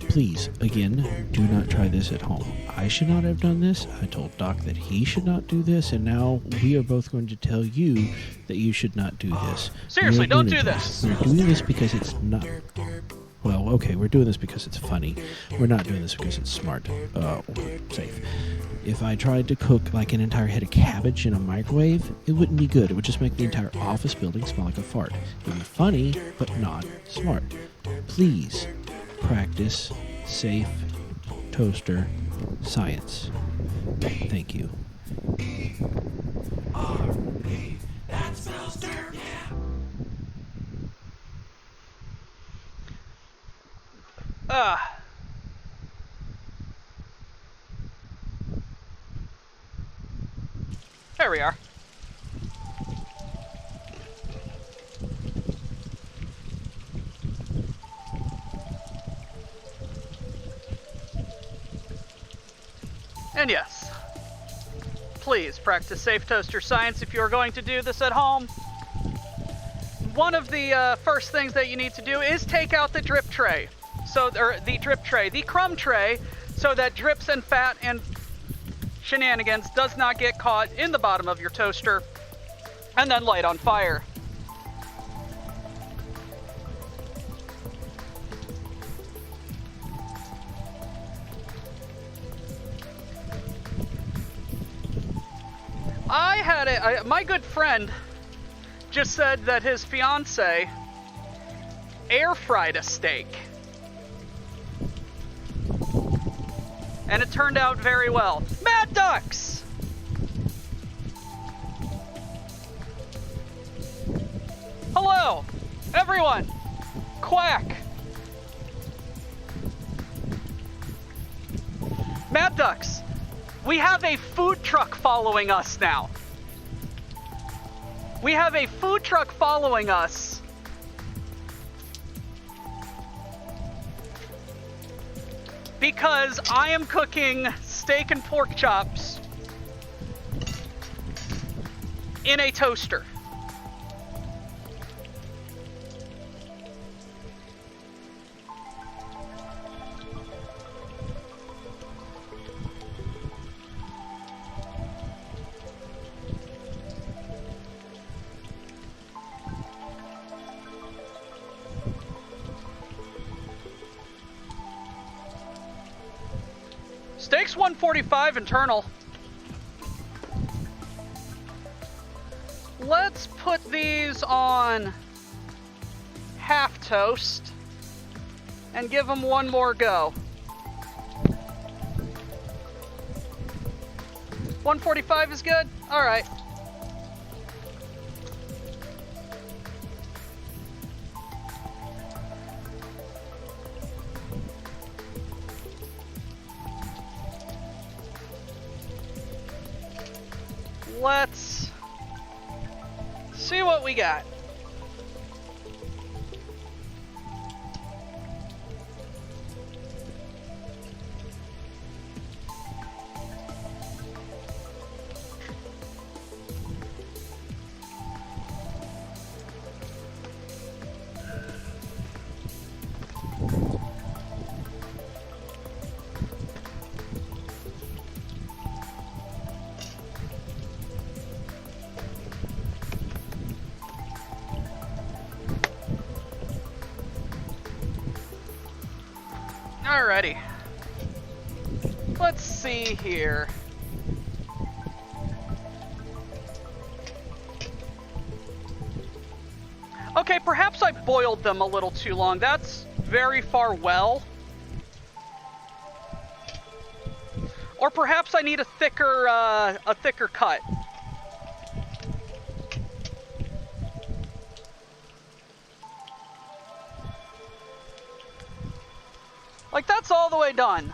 Please, again, do not try this at home. I should not have done this. I told Doc that he should not do this, and now we are both going to tell you that you should not do this. Seriously, don't do this. We're doing this because it's not... well, okay, we're doing this because it's funny. We're not doing this because it's smart or safe. If I tried to cook like an entire head of cabbage in a microwave, it wouldn't be good. It would just make the entire office building smell like a fart. It would be funny, but not smart. Please practice safe toaster science. Thank you. R.E. That smells dirt. There we are. And yes, please practice safe toaster science if you are going to do this at home. One of the first things that you need to do is take out the drip tray. The crumb tray, so that drips and fat and shenanigans does not get caught in the bottom of your toaster and then light on fire. My good friend just said that his fiance air fried a steak. And it turned out very well. Mad Ducks! Hello, everyone. Quack. Mad Ducks, we have a food truck following us now. We have a food truck following us. Because I am cooking steak and pork chops in a toaster. Steak's 145 internal. Let's put these on half toast and give them one more go. 145 is good? All right. Let's see what we got. Alrighty. Let's see here. Okay, perhaps I boiled them a little too long. That's very far well. Or perhaps I need a thicker cut. Like, that's all the way done.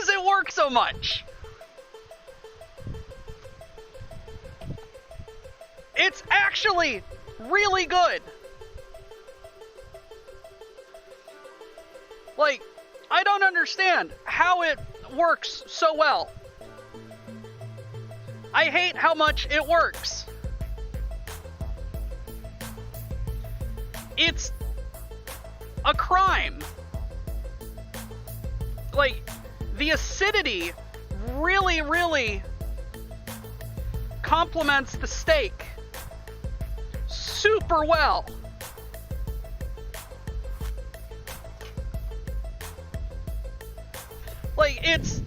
does it work so much? It's actually really good. Like, I don't understand how it works so well. I hate how much it works. It's a crime. Like, the acidity really, really complements the steak super well. Like, it's...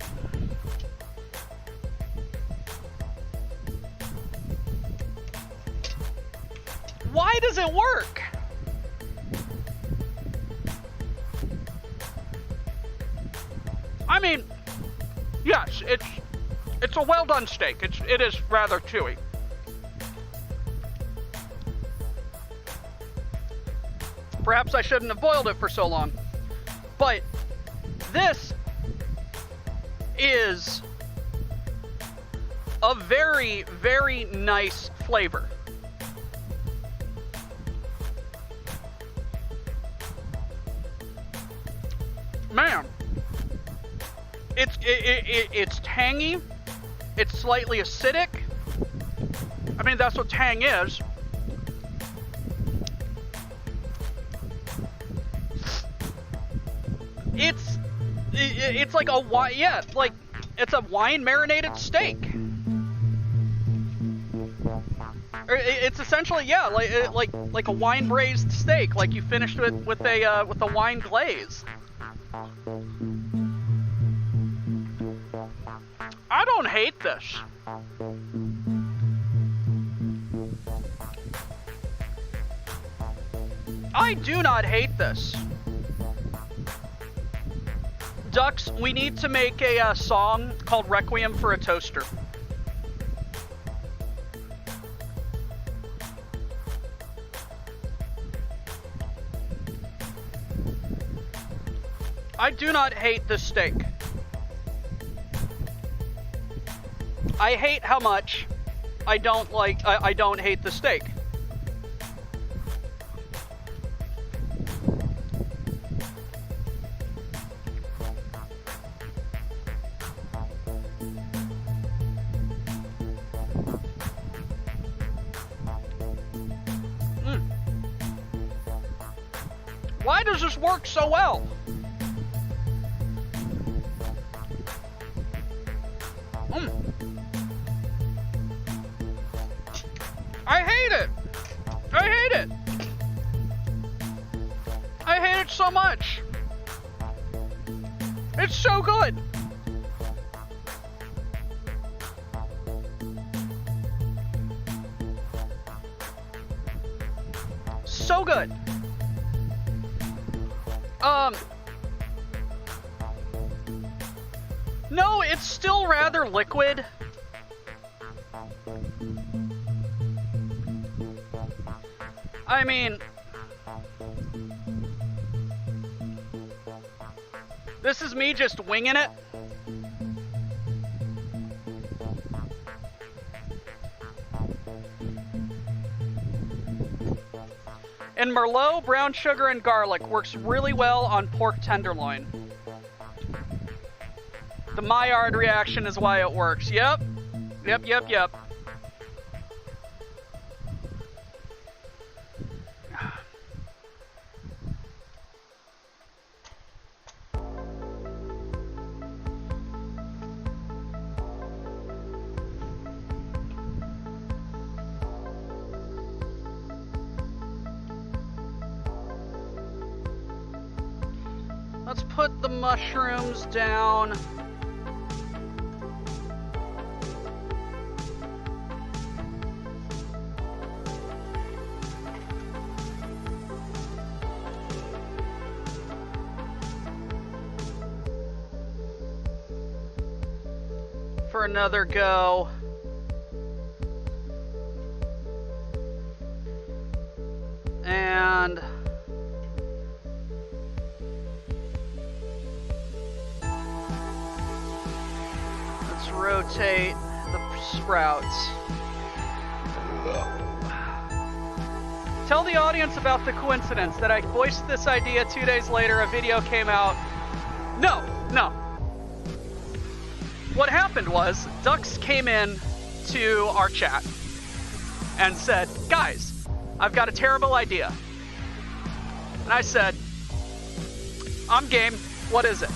Why does it work? I mean, yes, it's a well done steak. It is rather chewy. Perhaps I shouldn't have boiled it for so long. But this is a very, very nice flavor. Man, it's tangy. It's slightly acidic. I mean, that's what tang is. It's like a wine, yeah, like it's a wine marinated steak. It's essentially, yeah, like a wine braised steak, like you finished it with a wine glaze. I don't hate this. I do not hate this. Ducks, we need to make a song called Requiem for a Toaster. I do not hate this steak. I hate how much I don't hate the steak. Why does this work so well? I hate it. I hate it. I hate it so much. It's so good. So good. No, it's still rather liquid. I mean, this is me just winging it. And Merlot, brown sugar, and garlic works really well on pork tenderloin. The Maillard reaction is why it works. Yep. Yep. Let's put the mushrooms down. For another go. And rotate the sprouts. Tell the audience about the coincidence that I voiced this idea 2 days later, a video came out. No. What happened was, Dux came in to our chat and said, guys, I've got a terrible idea. And I said, I'm game, what is it?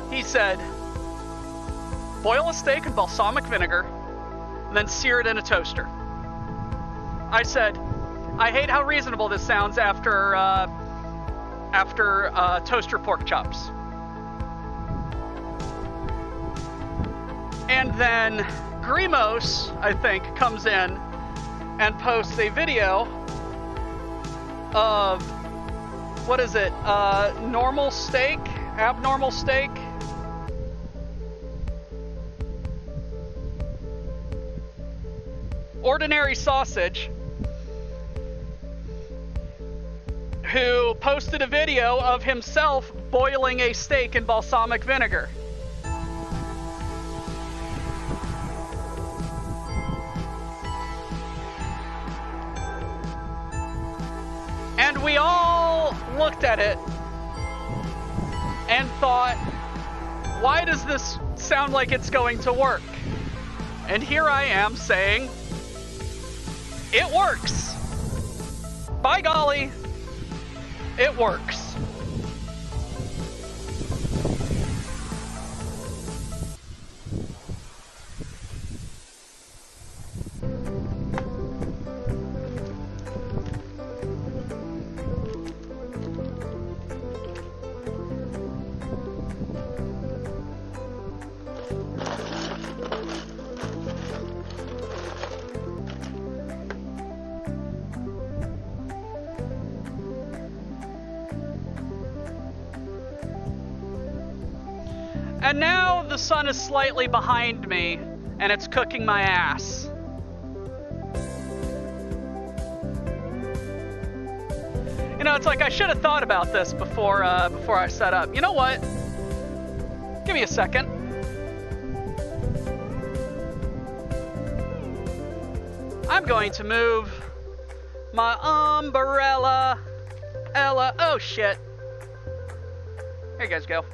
He said, boil a steak in balsamic vinegar, and then sear it in a toaster. I said, I hate how reasonable this sounds after toaster pork chops. And then Grimos, I think, comes in and posts a video of, what is it, normal steak, abnormal steak, ordinary sausage, who posted a video of himself boiling a steak in balsamic vinegar. And we all looked at it and thought, why does this sound like it's going to work? And here I am saying, it works. By golly, it works. And now the sun is slightly behind me, and it's cooking my ass. You know, it's like I should have thought about this before I set up. You know what? Give me a second. I'm going to move my umbrella. Oh shit. Here you guys go.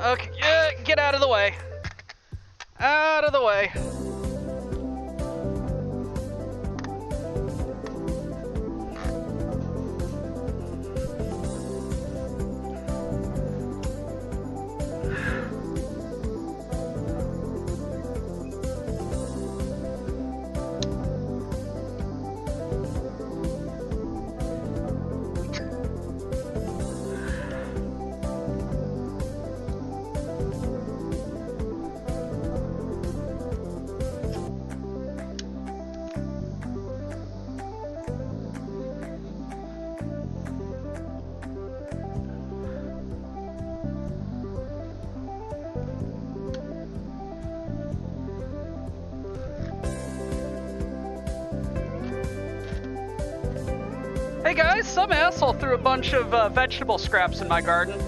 Okay, get out of the way. Out of the way. Hey guys, some asshole threw a bunch of vegetable scraps in my garden.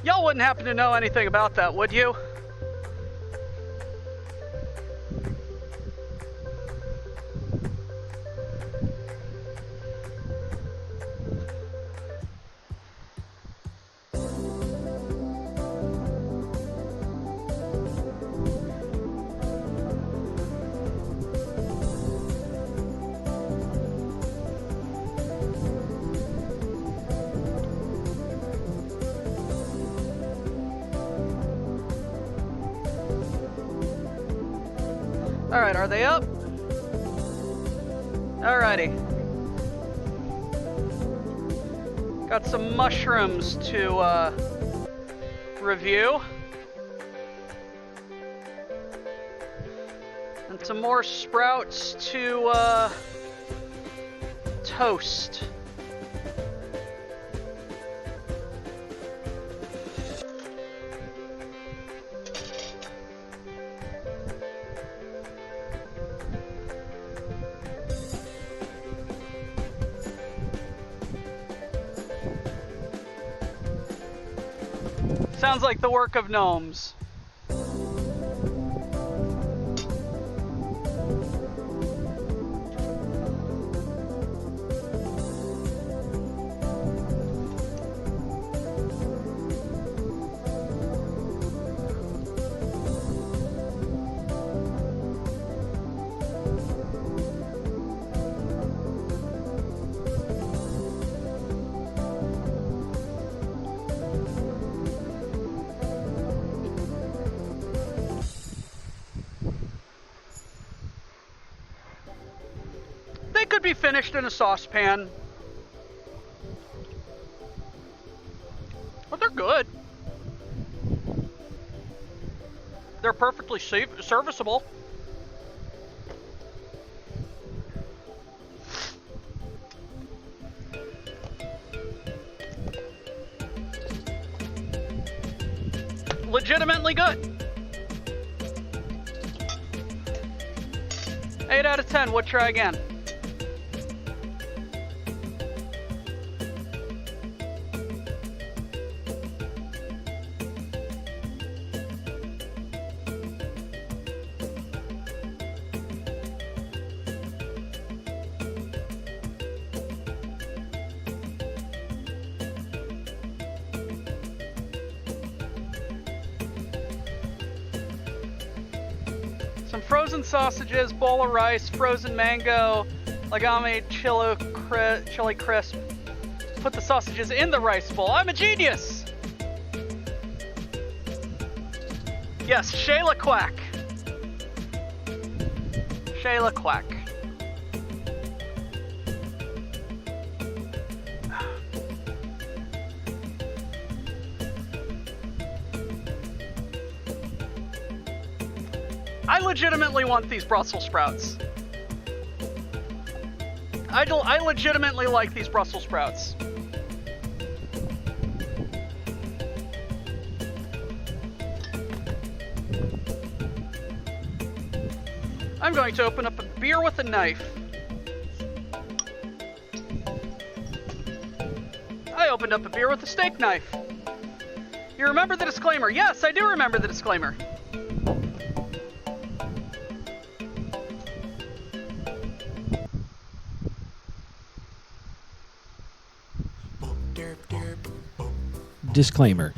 Y'all wouldn't happen to know anything about that, would you? Alright, are they up? Alrighty. Got some mushrooms to review. And some more sprouts to toast. Sounds like the work of gnomes. They could be finished in a saucepan. But they're good. They're perfectly serviceable. Legitimately good. 8 out of 10, would try again. Some frozen sausages, bowl of rice, frozen mango, legame chili crisp. Put the sausages in the rice bowl. I'm a genius! Yes, Shayla Quack. Shayla Quack. I legitimately want these Brussels sprouts. I legitimately like these Brussels sprouts. I'm going to open up a beer with a knife. I opened up a beer with a steak knife. You remember the disclaimer? Yes, I do remember the disclaimer. Disclaimer.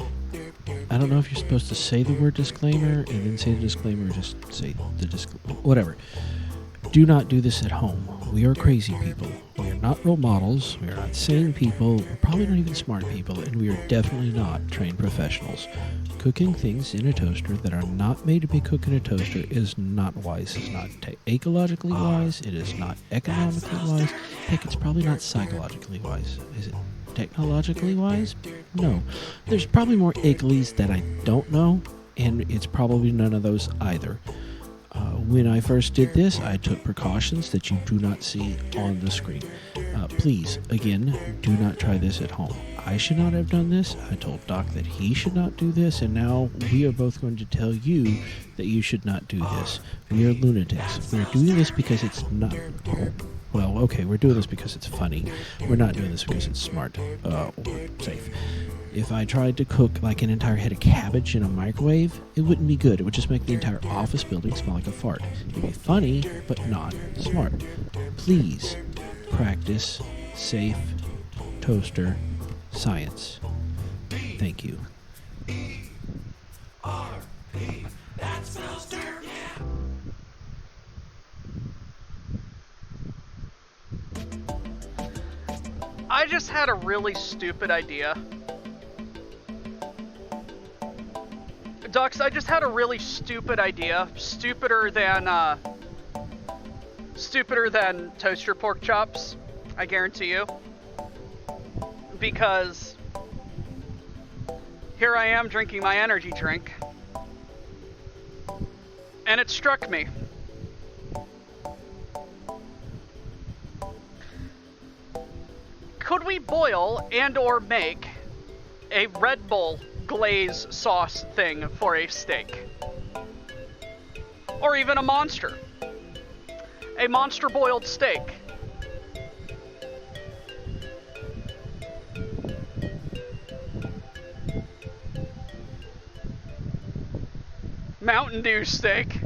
I don't know if you're supposed to say the word disclaimer and then say the disclaimer or just say the disclaimer. Whatever. Do not do this at home. We are crazy people. We are not role models. We are not sane people. We're probably not even smart people. And we are definitely not trained professionals. Cooking things in a toaster that are not made to be cooked in a toaster is not wise. It's not ecologically wise. It is not economically wise. Heck, it's probably not psychologically wise. Is it technologically wise? No. There's probably more ecolies that I don't know, and it's probably none of those either. When I first did this, I took precautions that you do not see on the screen. Please, again, do not try this at home. I should not have done this. I told Doc that he should not do this, and now we are both going to tell you that you should not do this. We are lunatics. We're doing this because it's not... Well, okay, we're doing this because it's funny. We're not doing this because it's smart or safe. If I tried to cook like an entire head of cabbage in a microwave, it wouldn't be good. It would just make the entire office building smell like a fart. It'd be funny, but not smart. Please practice safe toaster science. Thank you. That smells dirty. I just had a really stupid idea. Dux, I just had a really stupid idea. Stupider than toaster pork chops, I guarantee you. Because here I am drinking my energy drink, and it struck me. Could we boil and or make a Red Bull glaze sauce thing for a steak? Or even a monster. A monster boiled steak. Mountain Dew steak.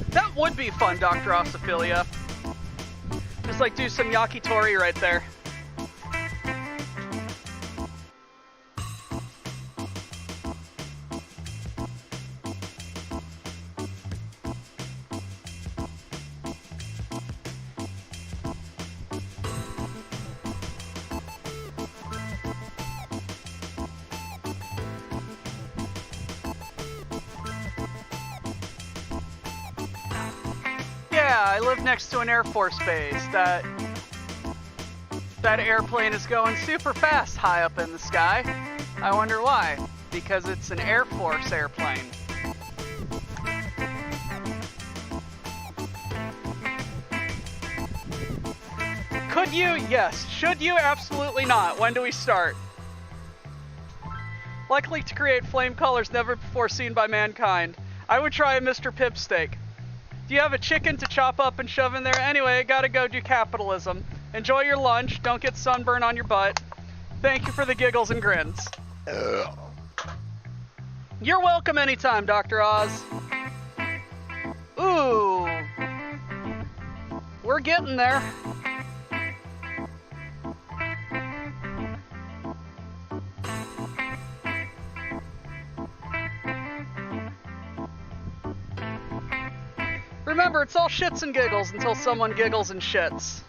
That would be fun, Dr. Ossophilia. Just like do some yakitori right there. Yeah, I live next to an Air Force base. That airplane is going super fast high up in the sky. I wonder why. Because it's an Air Force airplane. Could you? Yes. Should you? Absolutely not. When do we start? Likely to create flame colors never before seen by mankind. I would try a Mr. Pip steak. Do you have a chicken to chop up and shove in there? Anyway, gotta go do capitalism. Enjoy your lunch. Don't get sunburn on your butt. Thank you for the giggles and grins. You're welcome anytime, Dr. Oz. Ooh. We're getting there. Remember, it's all shits and giggles until someone giggles and shits.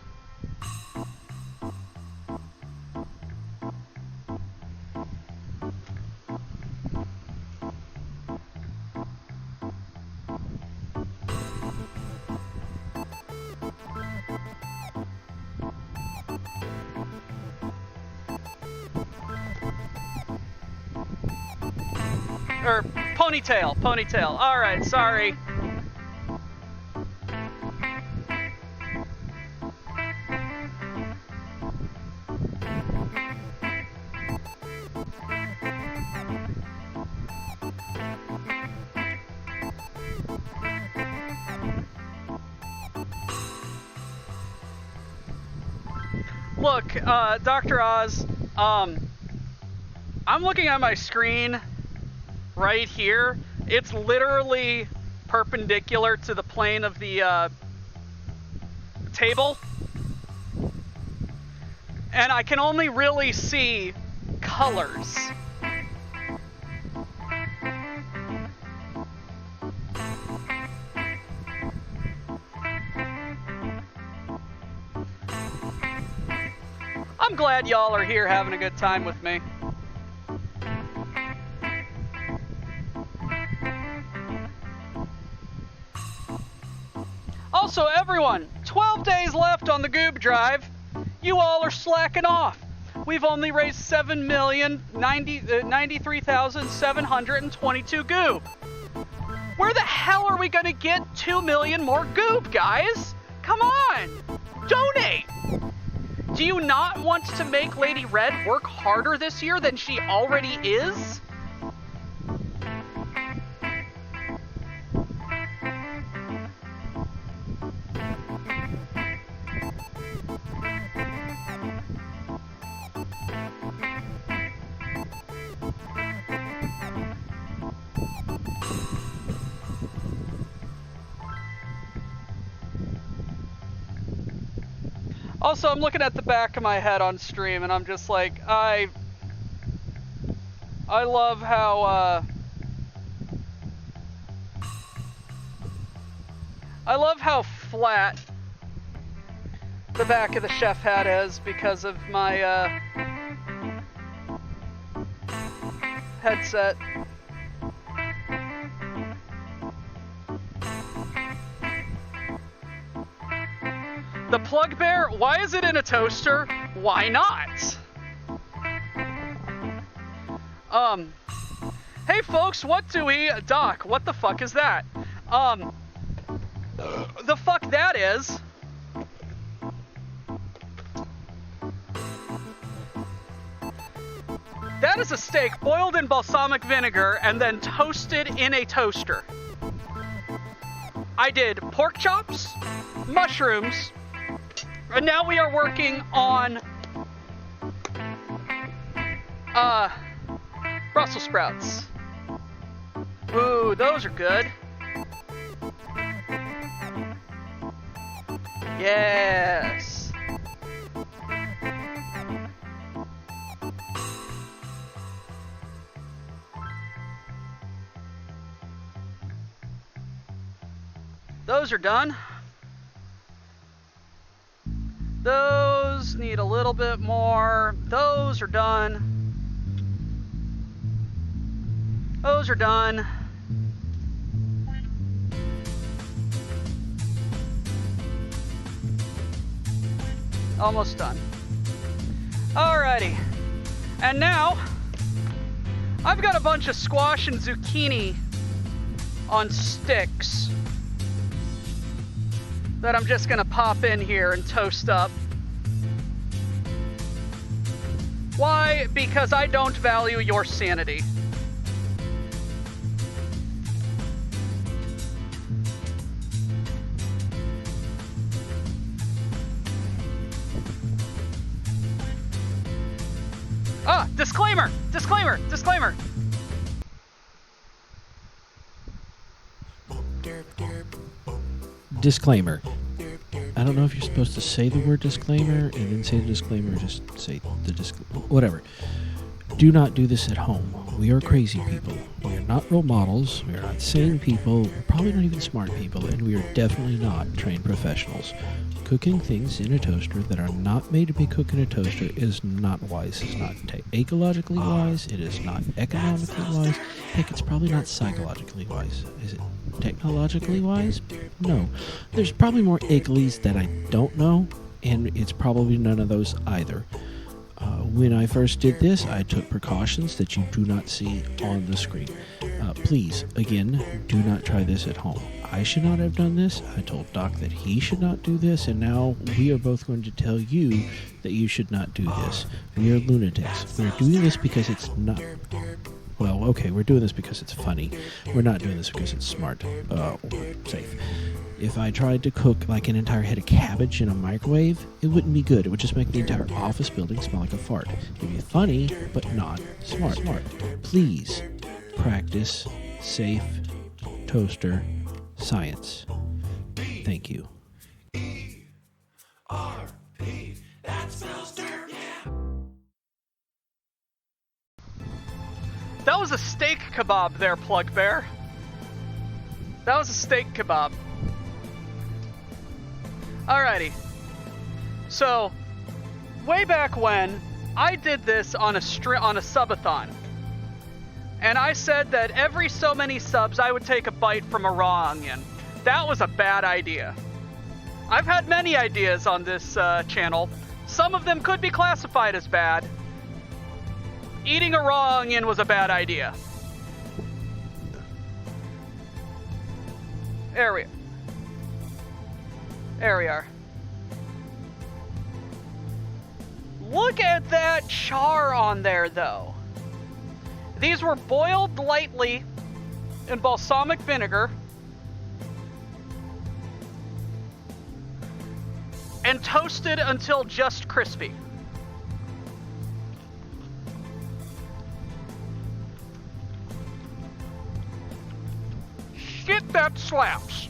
Or ponytail. All right, sorry. Look, Dr. Oz, I'm looking at my screen right here. It's literally perpendicular to the plane of the table. And I can only really see colors. I'm glad y'all are here having a good time with me. Also, everyone, 12 days left on the Goob Drive. You all are slacking off. We've only raised 7,093,722 Goob. Where the hell are we gonna get 2 million more Goob, guys? Come on! Donate! Do you not want to make Lady Red work harder this year than she already is? Also, I'm looking at the back of my head on stream, and I'm just like, I love how, I love how flat the back of the chef hat is because of my, headset. The plug bear, why is it in a toaster? Why not? Hey folks, what do we, Doc, what the fuck is that? The fuck that is That is a steak boiled in balsamic vinegar and then toasted in a toaster. I did pork chops, mushrooms, and now we are working on Brussels sprouts. Ooh, those are good. Yes. Those are done. Those need a little bit more. Those are done. Those are done. Almost done. Alrighty. And now, I've got a bunch of squash and zucchini on sticks that I'm just gonna pop in here and toast up. Why? Because I don't value your sanity. Ah, disclaimer, disclaimer, disclaimer. Disclaimer. I don't know if you're supposed to say the word disclaimer and then say the disclaimer, or just say the disclaimer. Whatever. Do not do this at home. We are crazy people. We are not role models. We are not sane people. We're probably not even smart people, and we are definitely not trained professionals. Cooking things in a toaster that are not made to be cooked in a toaster is not wise. It's not ecologically wise. It is not economically wise. Heck, it's probably not psychologically wise. Is it technologically wise? No. There's probably more ecolies that I don't know, and it's probably none of those either. When I first did this, I took precautions that you do not see on the screen. Please, again, do not try this at home. I should not have done this. I told Doc that he should not do this, and now we are both going to tell you that you should not do this. We are lunatics. We're doing this because it's not... Well, okay, we're doing this because it's funny. We're not doing this because it's smart or safe. If I tried to cook like an entire head of cabbage in a microwave, it wouldn't be good. It would just make the entire office building smell like a fart. It'd be funny, but not smart. Please practice safe toaster science. Thank you. E-R-P, that smells dirty. That was a steak kebab there, Plug Bear. That was a steak kebab. Alrighty. So, way back when, I did this on a subathon. And I said that every so many subs, I would take a bite from a raw onion. That was a bad idea. I've had many ideas on this channel. Some of them could be classified as bad. Eating a raw onion was a bad idea. There we are. Look at that char on there, though. These were boiled lightly in balsamic vinegar and toasted until just crispy. Shit, that slaps.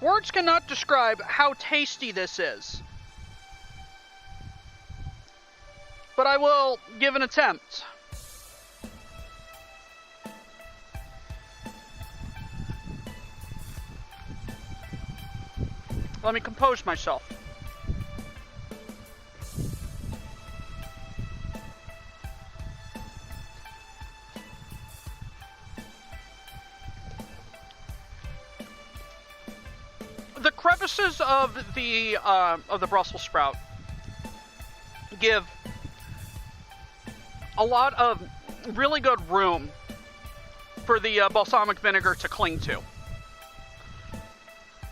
Words cannot describe how tasty this is. But I will give an attempt. Let me compose myself. surfaces of the Brussels sprout give a lot of really good room for the balsamic vinegar to cling to.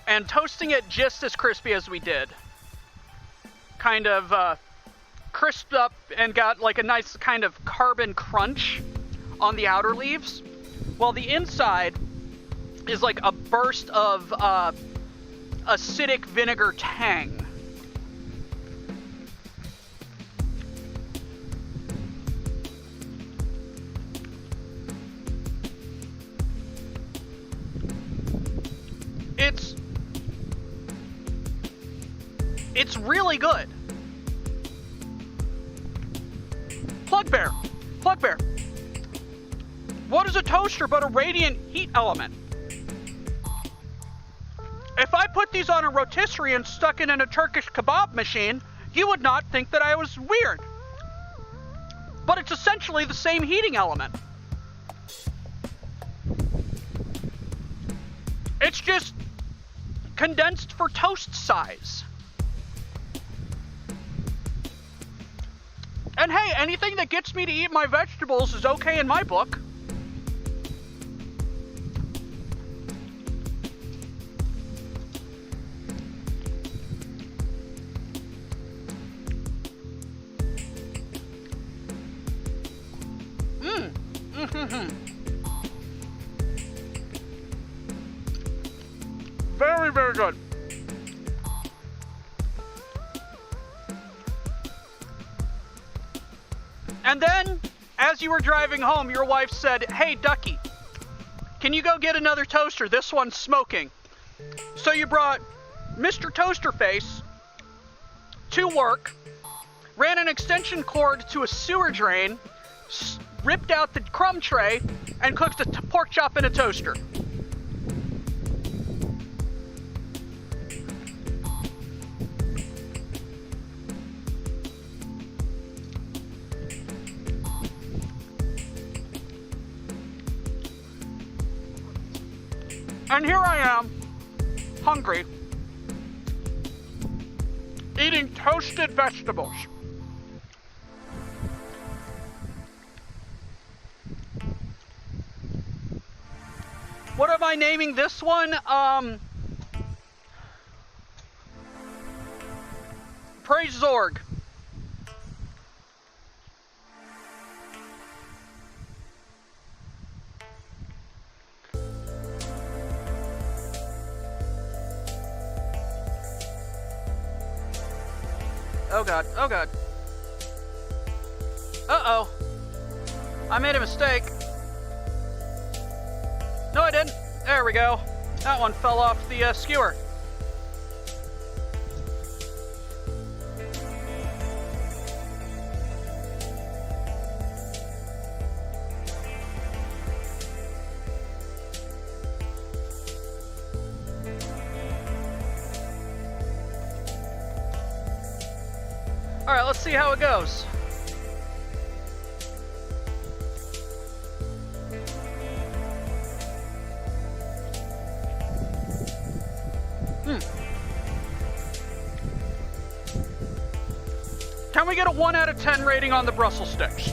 And toasting it just as crispy as we did kind of crisped up and got like a nice kind of carbon crunch on the outer leaves, while the inside is like a burst of acidic vinegar tang. It's really good. Plug Bear. What is a toaster but a radiant heat element? If I put these on a rotisserie and stuck it in a Turkish kebab machine, you would not think that I was weird. But it's essentially the same heating element. It's just condensed for toast size. And hey, anything that gets me to eat my vegetables is okay in my book. Very, very good. And then, as you were driving home, your wife said, "Hey, Ducky, can you go get another toaster? This one's smoking." So you brought Mr. Toaster Face to work, ran an extension cord to a sewer drain, ripped out the crumb tray, and cooked a pork chop in a toaster. And here I am, hungry, eating toasted vegetables. What am I naming this one? Praise Zorg. Oh god, oh god. Uh-oh. I made a mistake. No, I didn't. There we go. That one fell off the skewer. Alright, let's see how it goes. Can we get a 1 out of 10 rating on the Brussels sticks?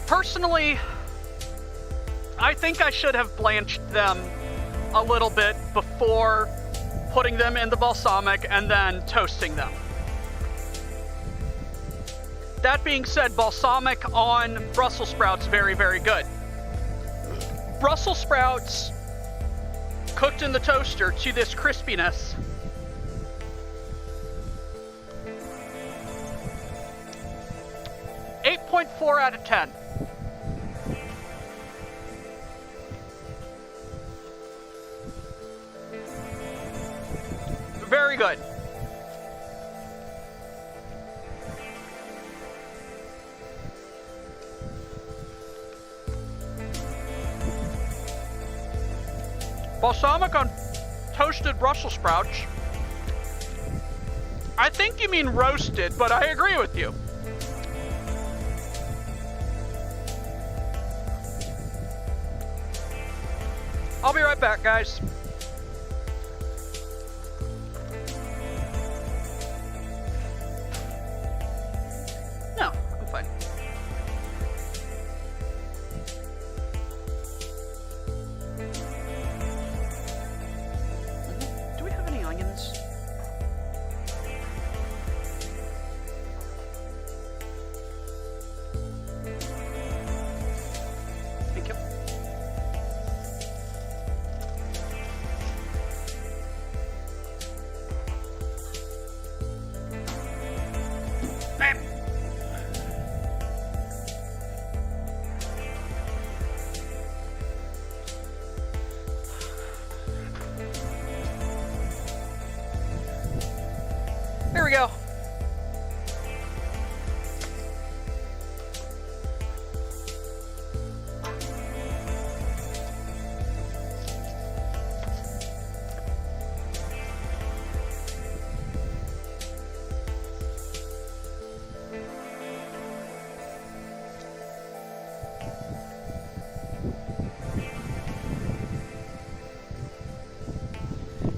Personally, I think I should have blanched them a little bit before putting them in the balsamic and then toasting them. That being said, balsamic on Brussels sprouts, very, very good. Brussels sprouts cooked in the toaster to this crispiness. .4 out of 10. Very good. Balsamic on toasted Brussels sprouts. I think you mean roasted, but I agree with you. I'll be right back, guys. No, I'm fine. Do we have any onions? Thank you. Bam. There we go.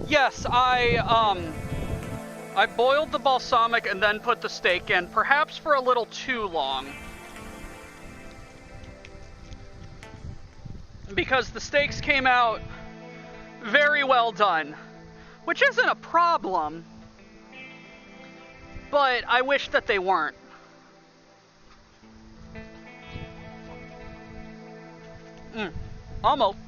Yes, I boiled the balsamic and then put the steak in, perhaps for a little too long. Because the steaks came out very well done, which isn't a problem, but I wish that they weren't. Almost.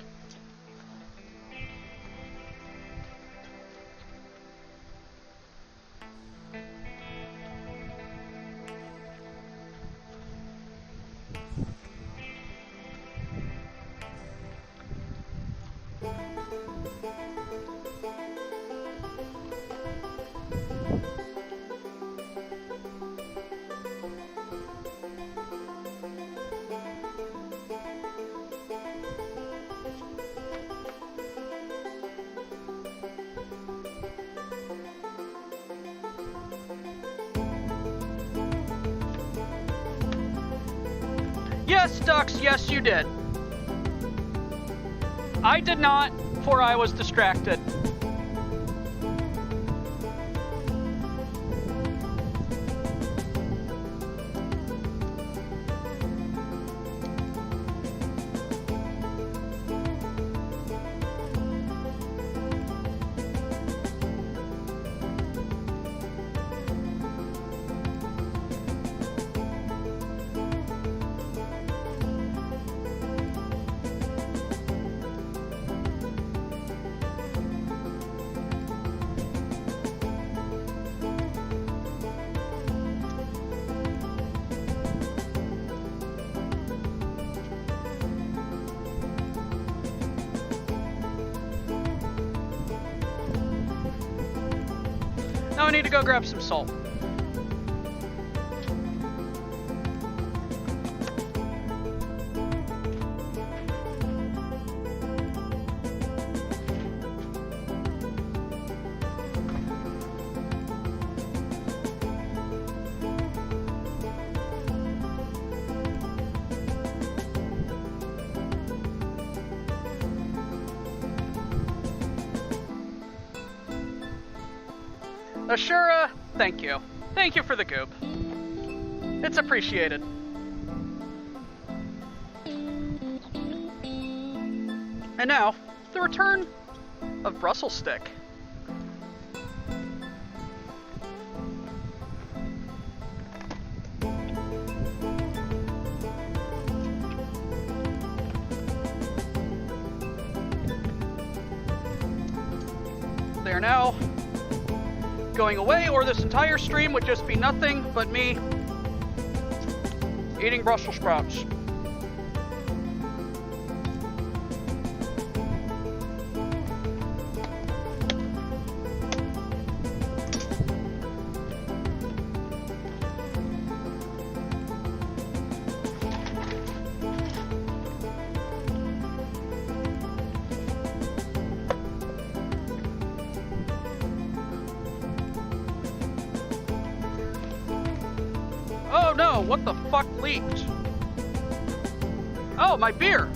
Yes, Ducks, yes you did. I did not, for I was distracted. Now I need to go grab some salt. Ashura, thank you. Thank you for the goop. It's appreciated. And now, the return of Brussels stick. They are now going away, or this entire stream would just be nothing but me eating Brussels sprouts. Oh no, what the fuck leaked? Oh, my beer!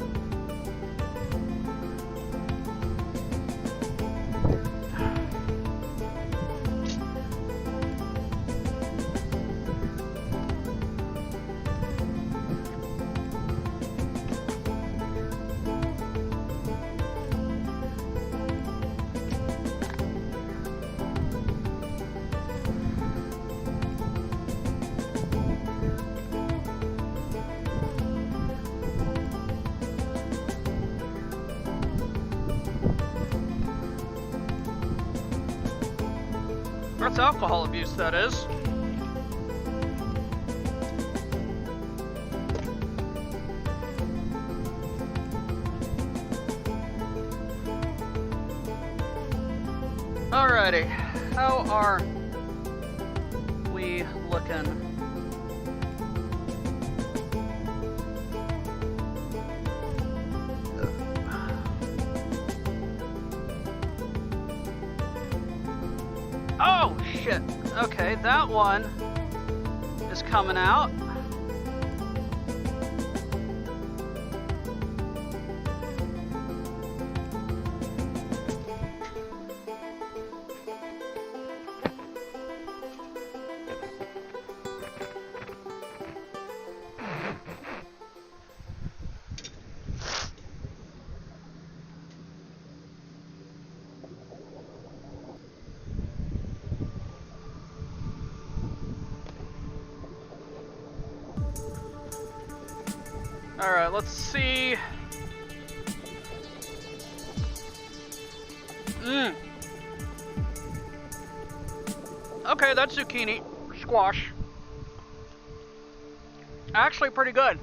That's alcohol abuse, that is. Alrighty, how are we looking? Oh, shit. Okay, that one is coming out. Alright, let's see. Okay, that's zucchini squash. Actually pretty good.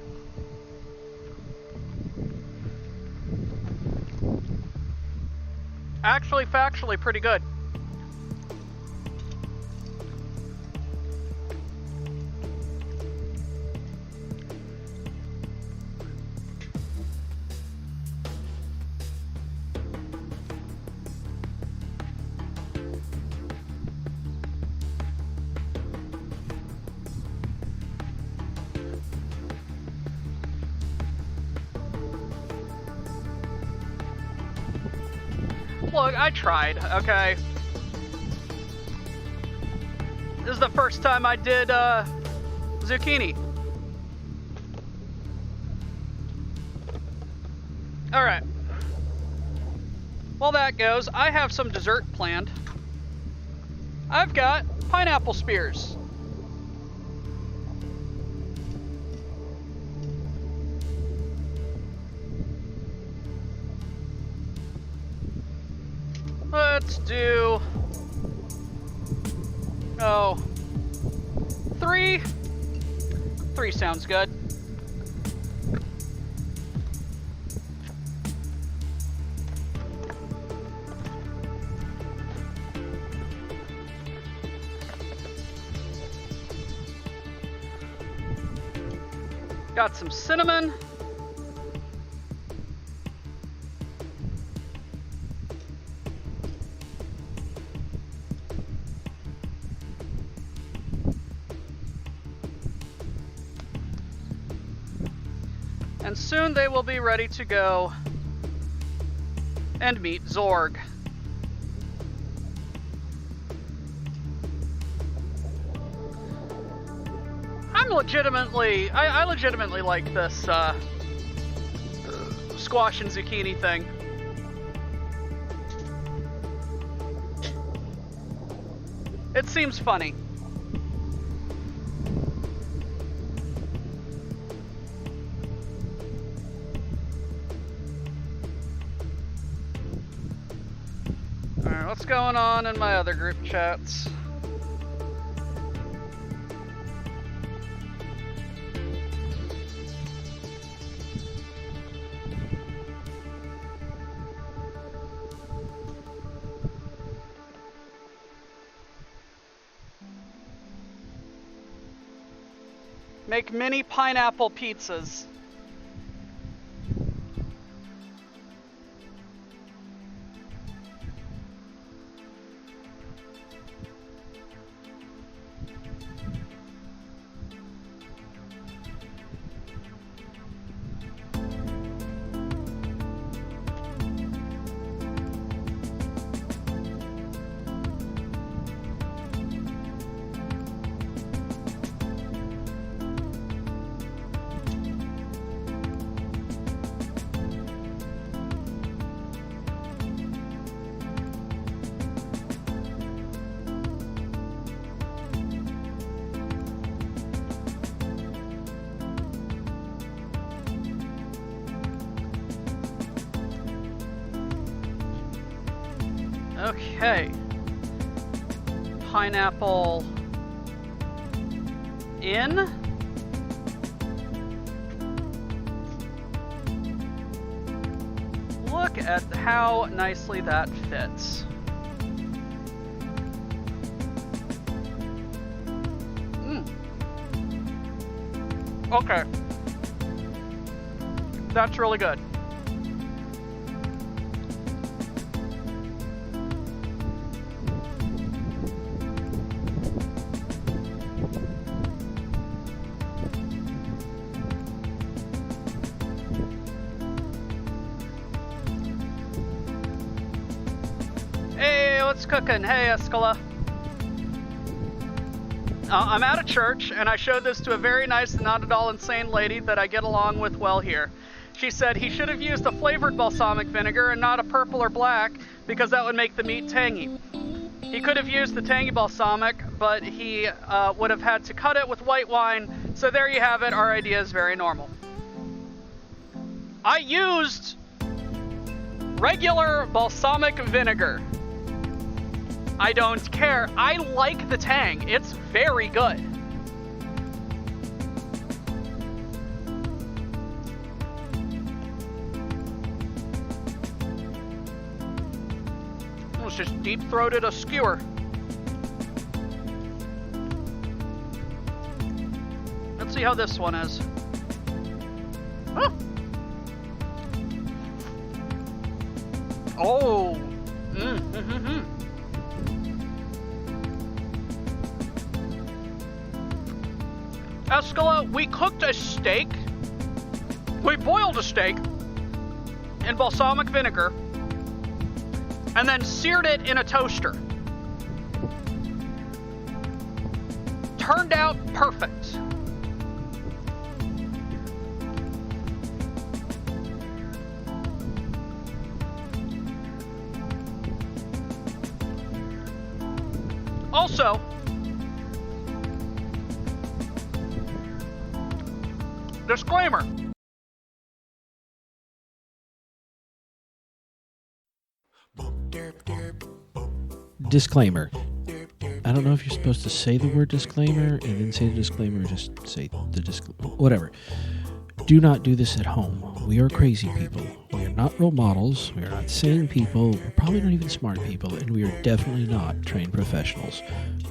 Actually, factually pretty good. Look, I tried, okay? This is the first time I did, zucchini. Alright. While that goes, I have some dessert planned. I've got pineapple spears. Let's do... Oh... 3? 3 sounds good. Got some cinnamon. And soon they will be ready to go and meet Zorg. I legitimately like this squash and zucchini thing. It seems funny. Alright, what's going on in my other group chats? Make mini pineapple pizzas. Okay. pineapple in. Look at how nicely that fits. Okay. That's really good. Hey, what's cooking? Hey, Escala. I'm at a church, and I showed this to a very nice and not at all insane lady that I get along with well here. She said he should have used a flavored balsamic vinegar and not a purple or black, because that would make the meat tangy. He could have used the tangy balsamic, but he would have had to cut it with white wine, so there you have it. Our idea is very normal. I used regular balsamic vinegar. I don't care. I like the tang. It's very good. Let's just deep-throated a skewer. Let's see how this one is. Oh. Escala, we cooked a steak. We boiled a steak in balsamic vinegar and then seared it in a toaster. Turned out perfect. Also, disclaimer. Disclaimer. I don't know if you're supposed to say the word disclaimer and then say the disclaimer, or just say the disclaimer. Whatever. Do not do this at home. We are crazy people. We are not role models. We are not sane people. We're probably not even smart people. And we are definitely not trained professionals.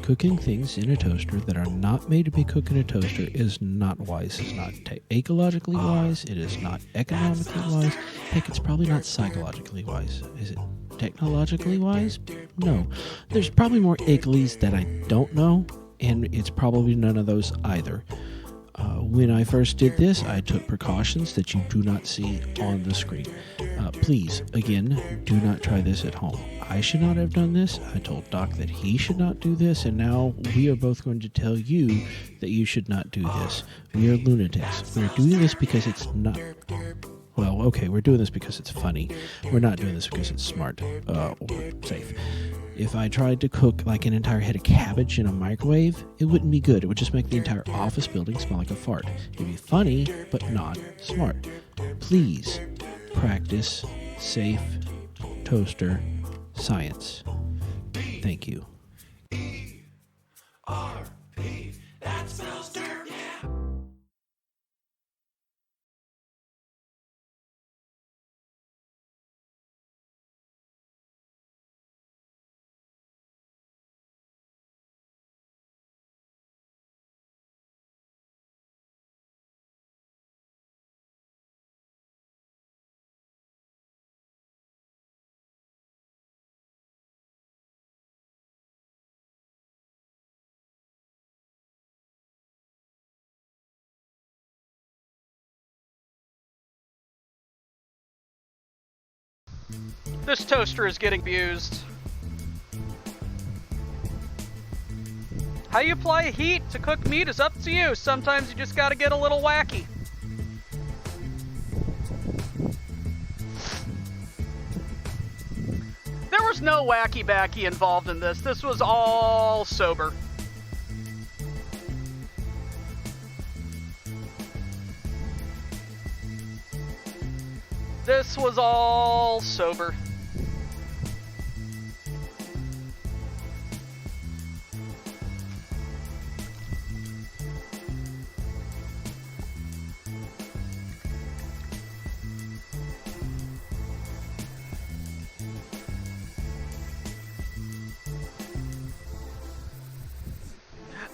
Cooking things in a toaster that are not made to be cooked in a toaster is not wise. It's not ecologically wise. It is not economically wise. Heck, it's probably not psychologically wise. Is it technologically wise? No. There's probably more ecolies that I don't know, and it's probably none of those either. When I first did this, I took precautions that you do not see on the screen. Please, again, do not try this at home. I should not have done this. I told Doc that he should not do this, and now we are both going to tell you that you should not do this. We are lunatics. We're doing this because it's not... Well, okay, we're doing this because it's funny. We're not doing this because it's smart or safe. If I tried to cook like an entire head of cabbage in a microwave, it wouldn't be good. It would just make the entire office building smell like a fart. It'd be funny, but not smart. Please practice safe toaster science. Thank you. E-R-P, that spells dirt, yeah. This toaster is getting abused. How you apply heat to cook meat is up to you. Sometimes you just gotta get a little wacky. There was no wacky-backy involved in this. This was all sober. This was all sober.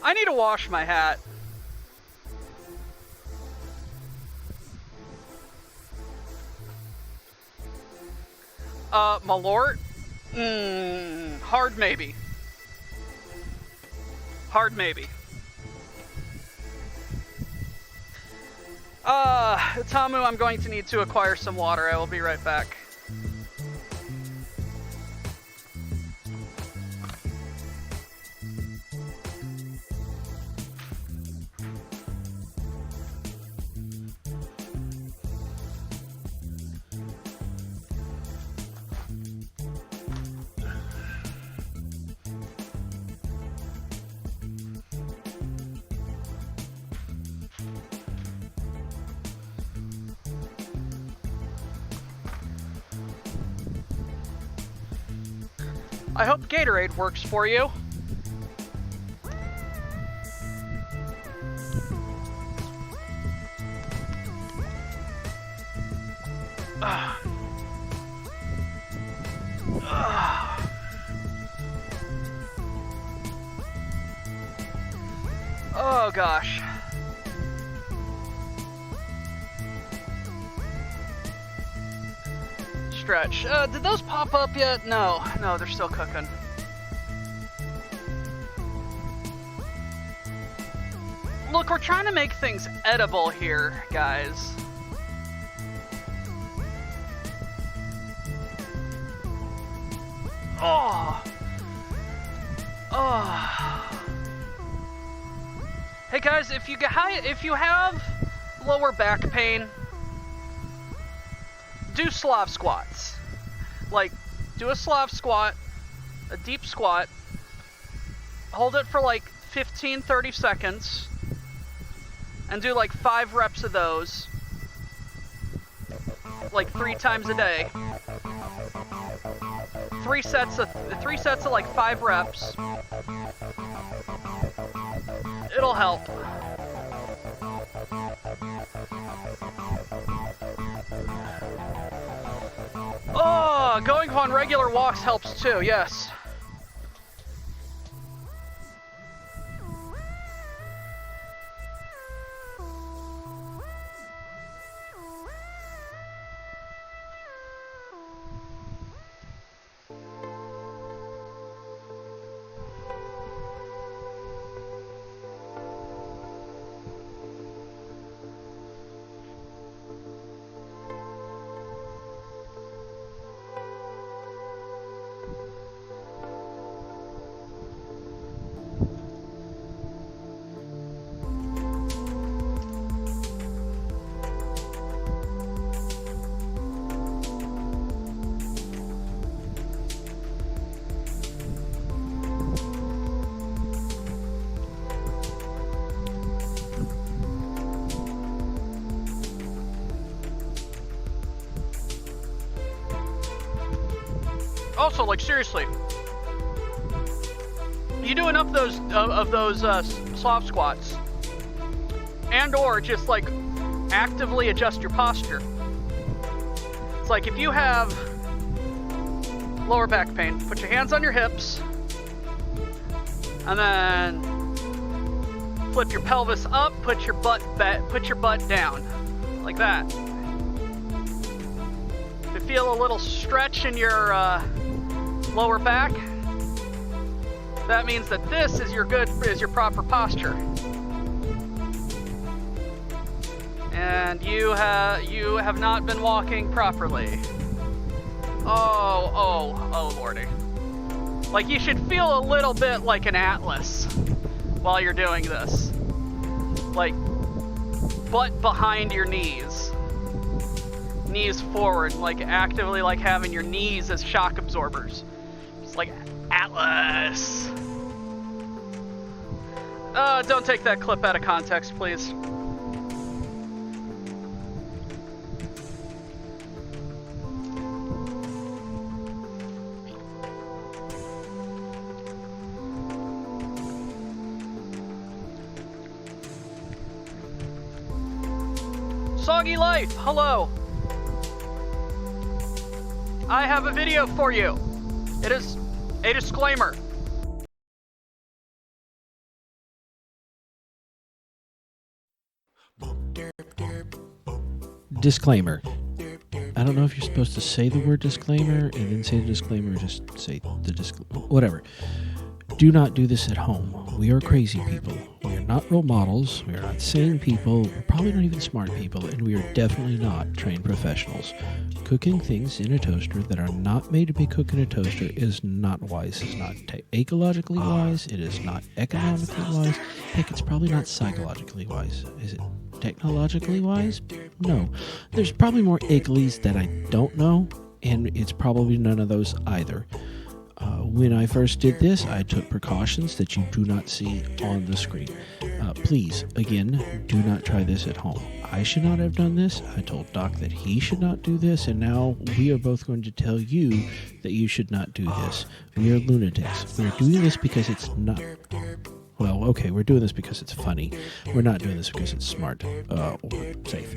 I need to wash my hat. Malort? Hard maybe. Hard maybe. Tamu, I'm going to need to acquire some water. I will be right back. I hope Gatorade works for you. Oh gosh. Stretch. Did those pop up yet? No, they're still cooking. Look, we're trying to make things edible here, guys. Oh. Hey guys, if you have lower back pain, do Slav squats. Like, do a Slav squat, a deep squat, hold it for like 15-30 seconds, and do like 5 reps of those, like 3 times a day. 3 sets of like 5 reps. It'll help. Oh, going on regular walks helps too, yes. Also, like, seriously, you do enough of those Slav squats, and or just like actively adjust your posture. It's like if you have lower back pain, put your hands on your hips, and then flip your pelvis up, put your butt down, like that. If you feel a little stretch in your lower back, that means that this is your proper posture, and you have not been walking properly. Oh lordy. Like, you should feel a little bit like an atlas while you're doing this, like butt behind your knees, knees forward, like actively like having your knees as shock absorbers. Like Atlas. Don't take that clip out of context, please. Soggy Life, hello. I have a video for you. It is a disclaimer. disclaimer. I don't know if you're supposed to say the word disclaimer and then say the disclaimer, or just say the disclaimer. Whatever. Do not do this at home. We are crazy people. We are not role models. We are not sane people. We're probably not even smart people. And we are definitely not trained professionals. Cooking things in a toaster that are not made to be cooked in a toaster is not wise. It's not ecologically wise. It is not economically wise. Heck, it's probably not psychologically wise. Is it technologically wise? No. There's probably more ecolies that I don't know, and it's probably none of those either. When I first did this, I took precautions that you do not see on the screen. Please, again, do not try this at home. I should not have done this. I told Doc that he should not do this, and now we are both going to tell you that you should not do this. We are lunatics. We're doing this because it's not... Well, okay, we're doing this because it's funny. We're not doing this because it's smart or safe.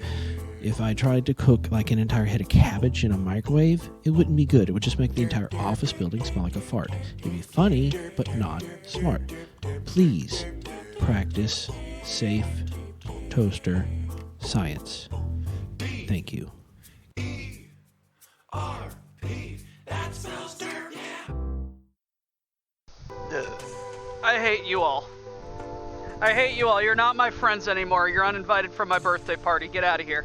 If I tried to cook like an entire head of cabbage in a microwave, it wouldn't be good. It would just make the entire office building smell like a fart. It'd be funny, but not smart. Please practice safe toaster science. Thank you. R.P. That spells dirt. Yeah. I hate you all. I hate you all. You're not my friends anymore. You're uninvited from my birthday party. Get out of here.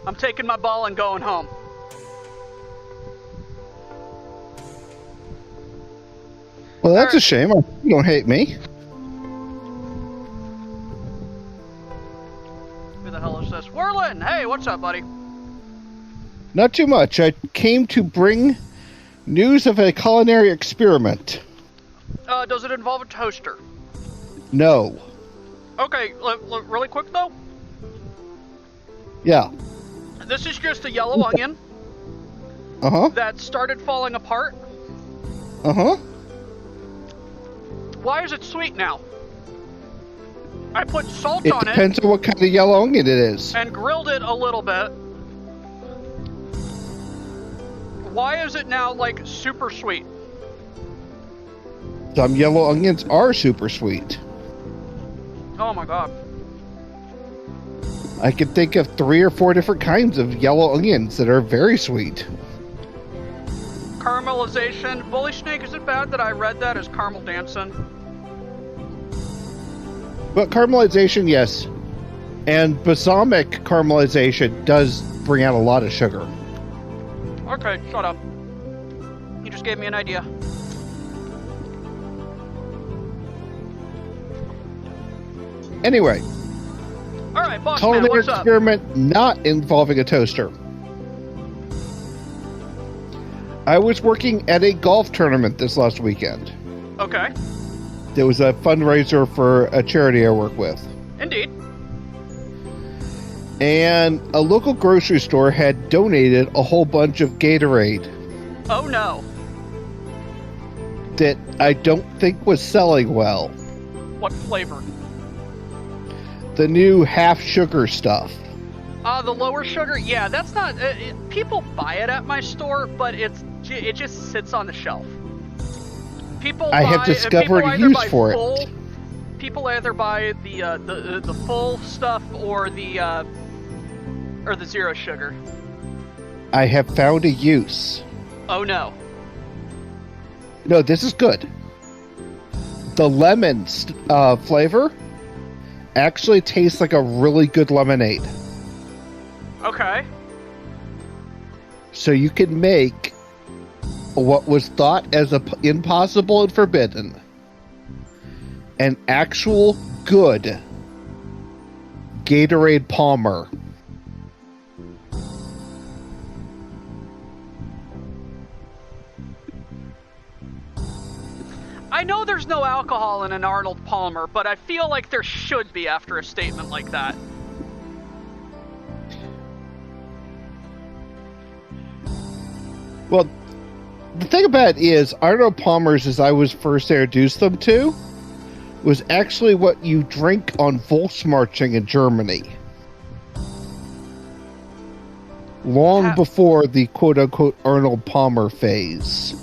I'm taking my ball and going home. Well, that's a shame. You don't hate me. Who the hell is this? Whirlin! Hey, what's up, buddy? Not too much. I came to bring news of a culinary experiment. Does it involve a toaster? No. Okay, really quick though. Yeah. This is just a yellow onion Uh-huh. that started falling apart. Uh-huh. Why is it sweet now? I put salt It on depends on what kind of yellow onion it is. and grilled it a little bit. Why is it now, like, super sweet? Some yellow onions are super sweet. Oh my god. I can think of 3 or 4 different kinds of yellow onions that are very sweet. Caramelization. Bully Snake, is it bad that I read that as caramel dancing? But caramelization, yes. And balsamic caramelization does bring out a lot of sugar. Okay, shut up. You just gave me an idea. Anyway, Alright, boss man, culinary what's up? experiment not involving a toaster. I was working at a golf tournament this last weekend. Okay, There was a fundraiser for a charity I work with. indeed. And a local grocery store had donated a whole bunch of Gatorade Oh no. that I don't think was selling well. What flavor? The new half sugar stuff. The lower sugar? Yeah, that's not... people buy it at my store, but it just sits on the shelf. People I have buy- discovered people a either use buy for it. full, People either buy the full stuff or the zero sugar. I have found a use. Oh no. No, this is good. The lemon flavor actually tastes like a really good lemonade. Okay. So you can make what was thought as impossible and forbidden an actual good Gatorade Palmer. I know there's no alcohol in an Arnold Palmer, but I feel like there should be after a statement like that. Well, the thing about it is, Arnold Palmer's, as I was first introduced them to, was actually what you drink on Volksmarching in Germany. long before the quote-unquote Arnold Palmer phase.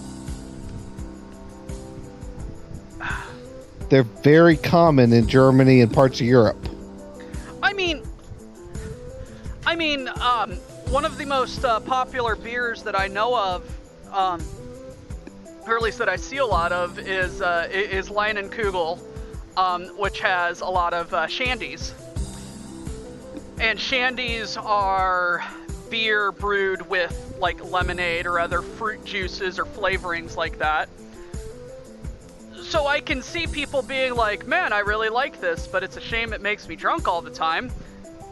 They're very common in Germany and parts of Europe. I mean, one of the most popular beers that I know of, or at least that I see a lot of, is Leinenkugel, which has a lot of shandies. And shandies are beer brewed with like lemonade or other fruit juices or flavorings like that. So I can see people being like, man, I really like this, but it's a shame it makes me drunk all the time.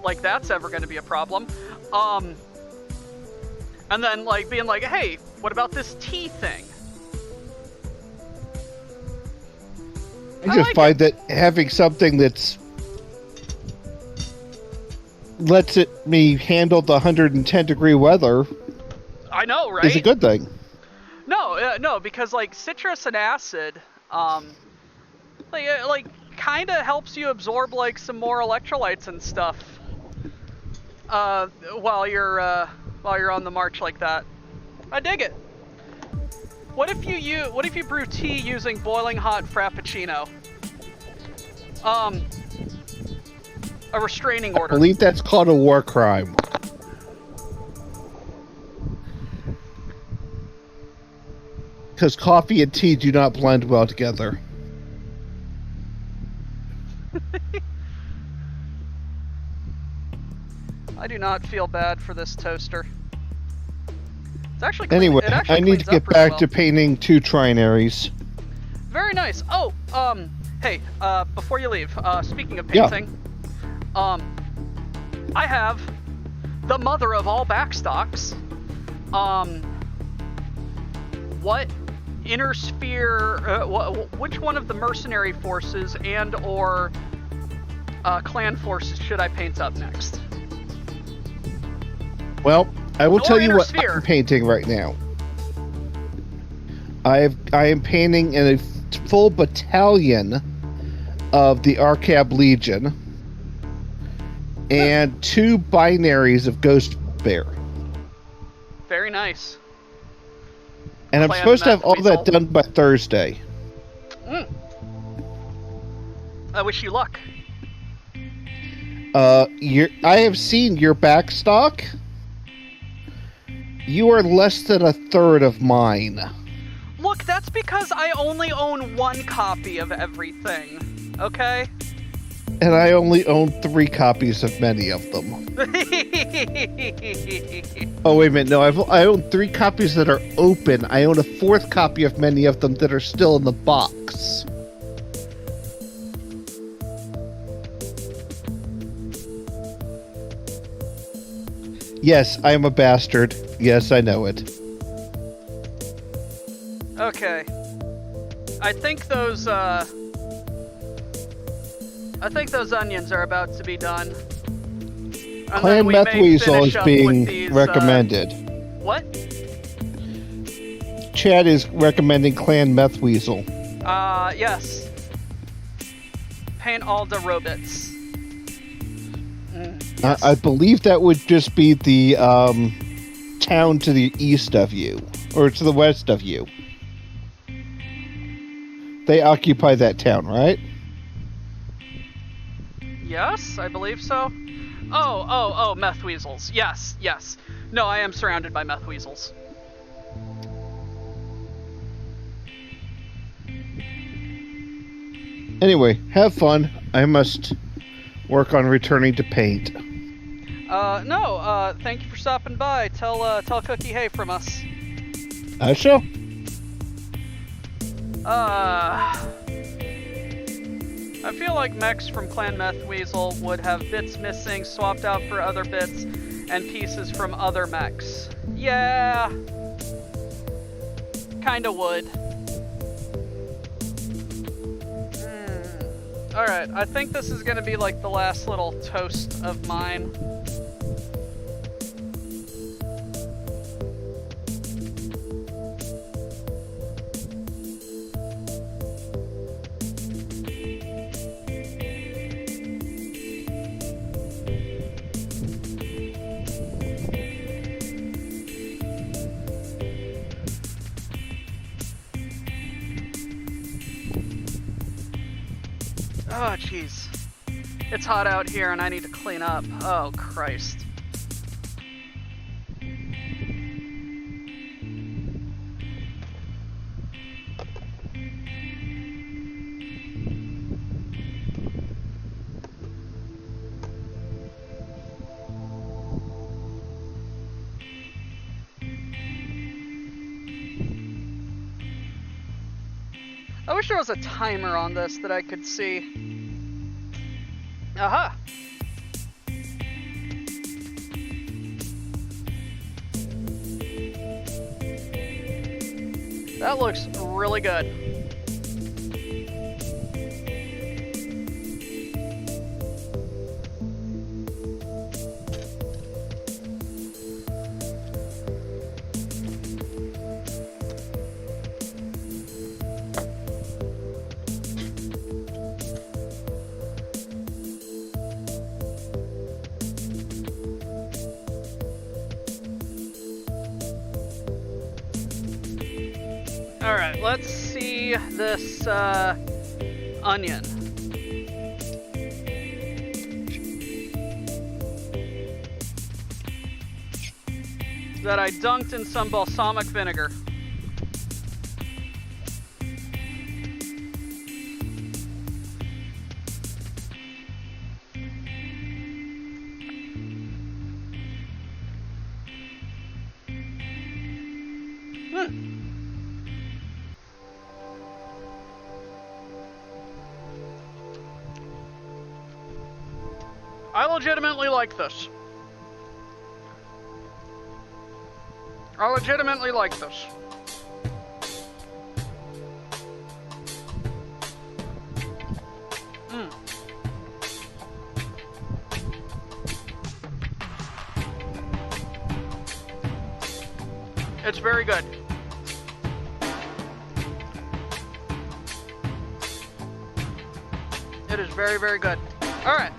Like that's ever going to be a problem. And then like being like, hey, what about this tea thing? I just find that having something that's lets me handle the 110-degree weather, I know, right? is a good thing. No, because like citrus and acid, like kind of helps you absorb like some more electrolytes and stuff, while you're on the march like that. I dig it. What if you brew tea using boiling hot frappuccino? A restraining order. I believe that's called a war crime. Because coffee and tea do not blend well together. I do not feel bad for this toaster. It's actually Anyway, it actually I need to cleans get up really back to painting 2 trinaries. Very nice. Oh, hey, before you leave, speaking of Yeah. painting, I have the mother of all backstocks. What inner sphere? Which one of the mercenary forces and or clan forces should I paint up next? Well, I will Or tell you inner what sphere. I'm painting right now. I am painting in a full battalion of the Arcab Legion and 2 binaries of Ghost Bear. Very nice. And I'm Clan supposed to have Meth all that Weasel. done by Thursday. I wish you luck. I have seen your backstock. You are less than a third of mine. Look, that's because I only own 1 copy of everything. Okay? And I only own 3 copies of many of them. Oh, wait a minute. No, I own 3 copies that are open. I own a 4th copy of many of them that are still in the box. Yes, I am a bastard. Yes, I know it. Okay. I think those onions are about to be done. And then Clan we Meth may Weasel finish is up being with these, recommended. What? Chad is recommending Clan Meth Weasel. Yes. Paint all the robots. Yes. I believe that would just be the town to the east of you, or to the west of you. They occupy that town, right? Yes, I believe so. Oh, meth weasels. Yes. No, I am surrounded by meth weasels. Anyway, have fun. I must work on returning to paint. No, thank you for stopping by. Tell Cookie hey from us. I shall. I feel like mechs from Clan Meth Weasel would have bits missing, swapped out for other bits, and pieces from other mechs. Yeah. Kinda would. Alright, I think this is gonna be like the last little toast of mine. Oh, jeez. It's hot out here and I need to clean up. Oh, Christ. I wish there was a timer on this that I could see. Aha! That looks really good. Alright, let's see this onion. That I dunked in some balsamic vinegar. I legitimately like this. I legitimately like this. It's very good. It is very, very good. All right.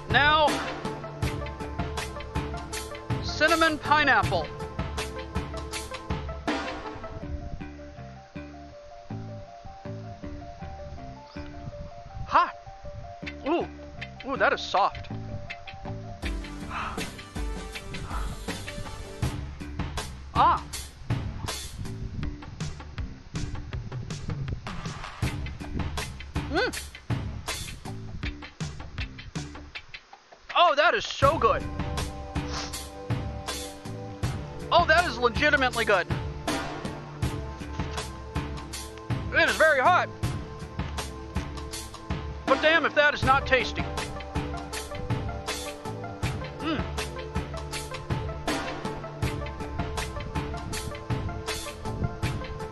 Now, cinnamon pineapple. Ha! Ooh, ooh, that is soft. Ah. Oh, that is so good. Oh, that is legitimately good. It is very hot. But damn if that is not tasty.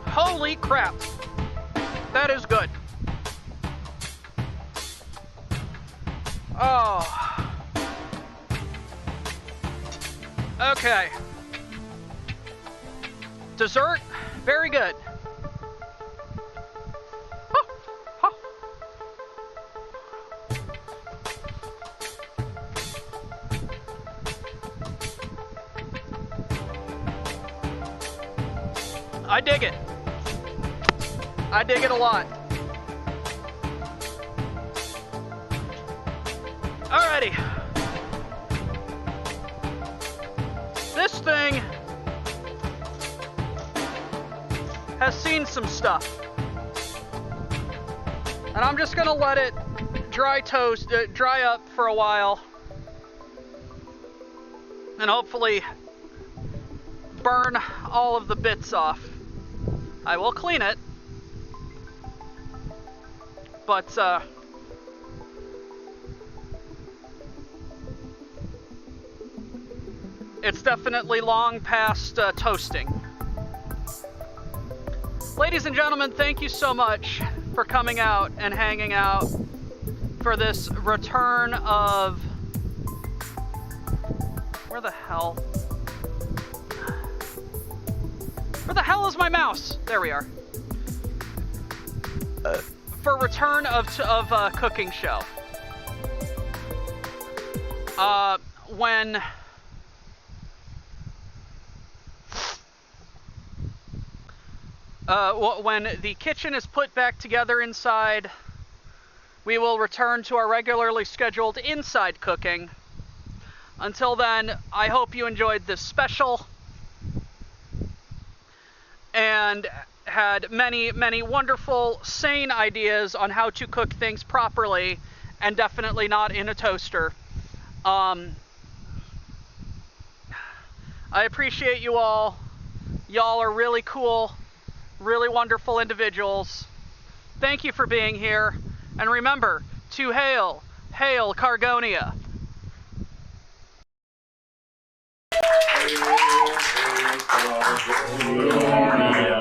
Holy crap. That is good. Oh. Okay. Dessert, very good. I dig it. I dig it a lot. Alrighty. This thing has seen some stuff. And I'm just gonna let it dry up for a while. And hopefully burn all of the bits off. I will clean it. But, it's definitely long past toasting. Ladies and gentlemen, thank you so much for coming out and hanging out for this return of... Where the hell is my mouse? There we are. For return of cooking show. when the kitchen is put back together inside, we will return to our regularly scheduled inside cooking. Until then, I hope you enjoyed this special and had many, many wonderful, sane ideas on how to cook things properly, and definitely not in a toaster. I appreciate you all. Y'all are really cool, really wonderful individuals. Thank you for being here, and remember to hail Cargonia.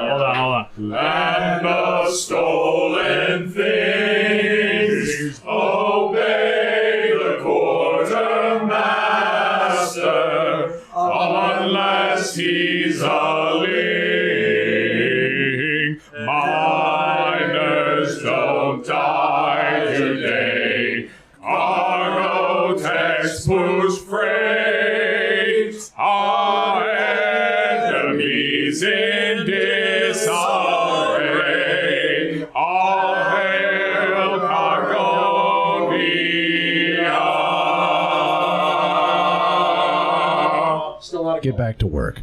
Hold on. And the stolen things obey the quartermaster unless he's a ling. Miners don't die today. Cargo techs push freight. Our enemies in disarray. All hail Cargonia. Get back to work.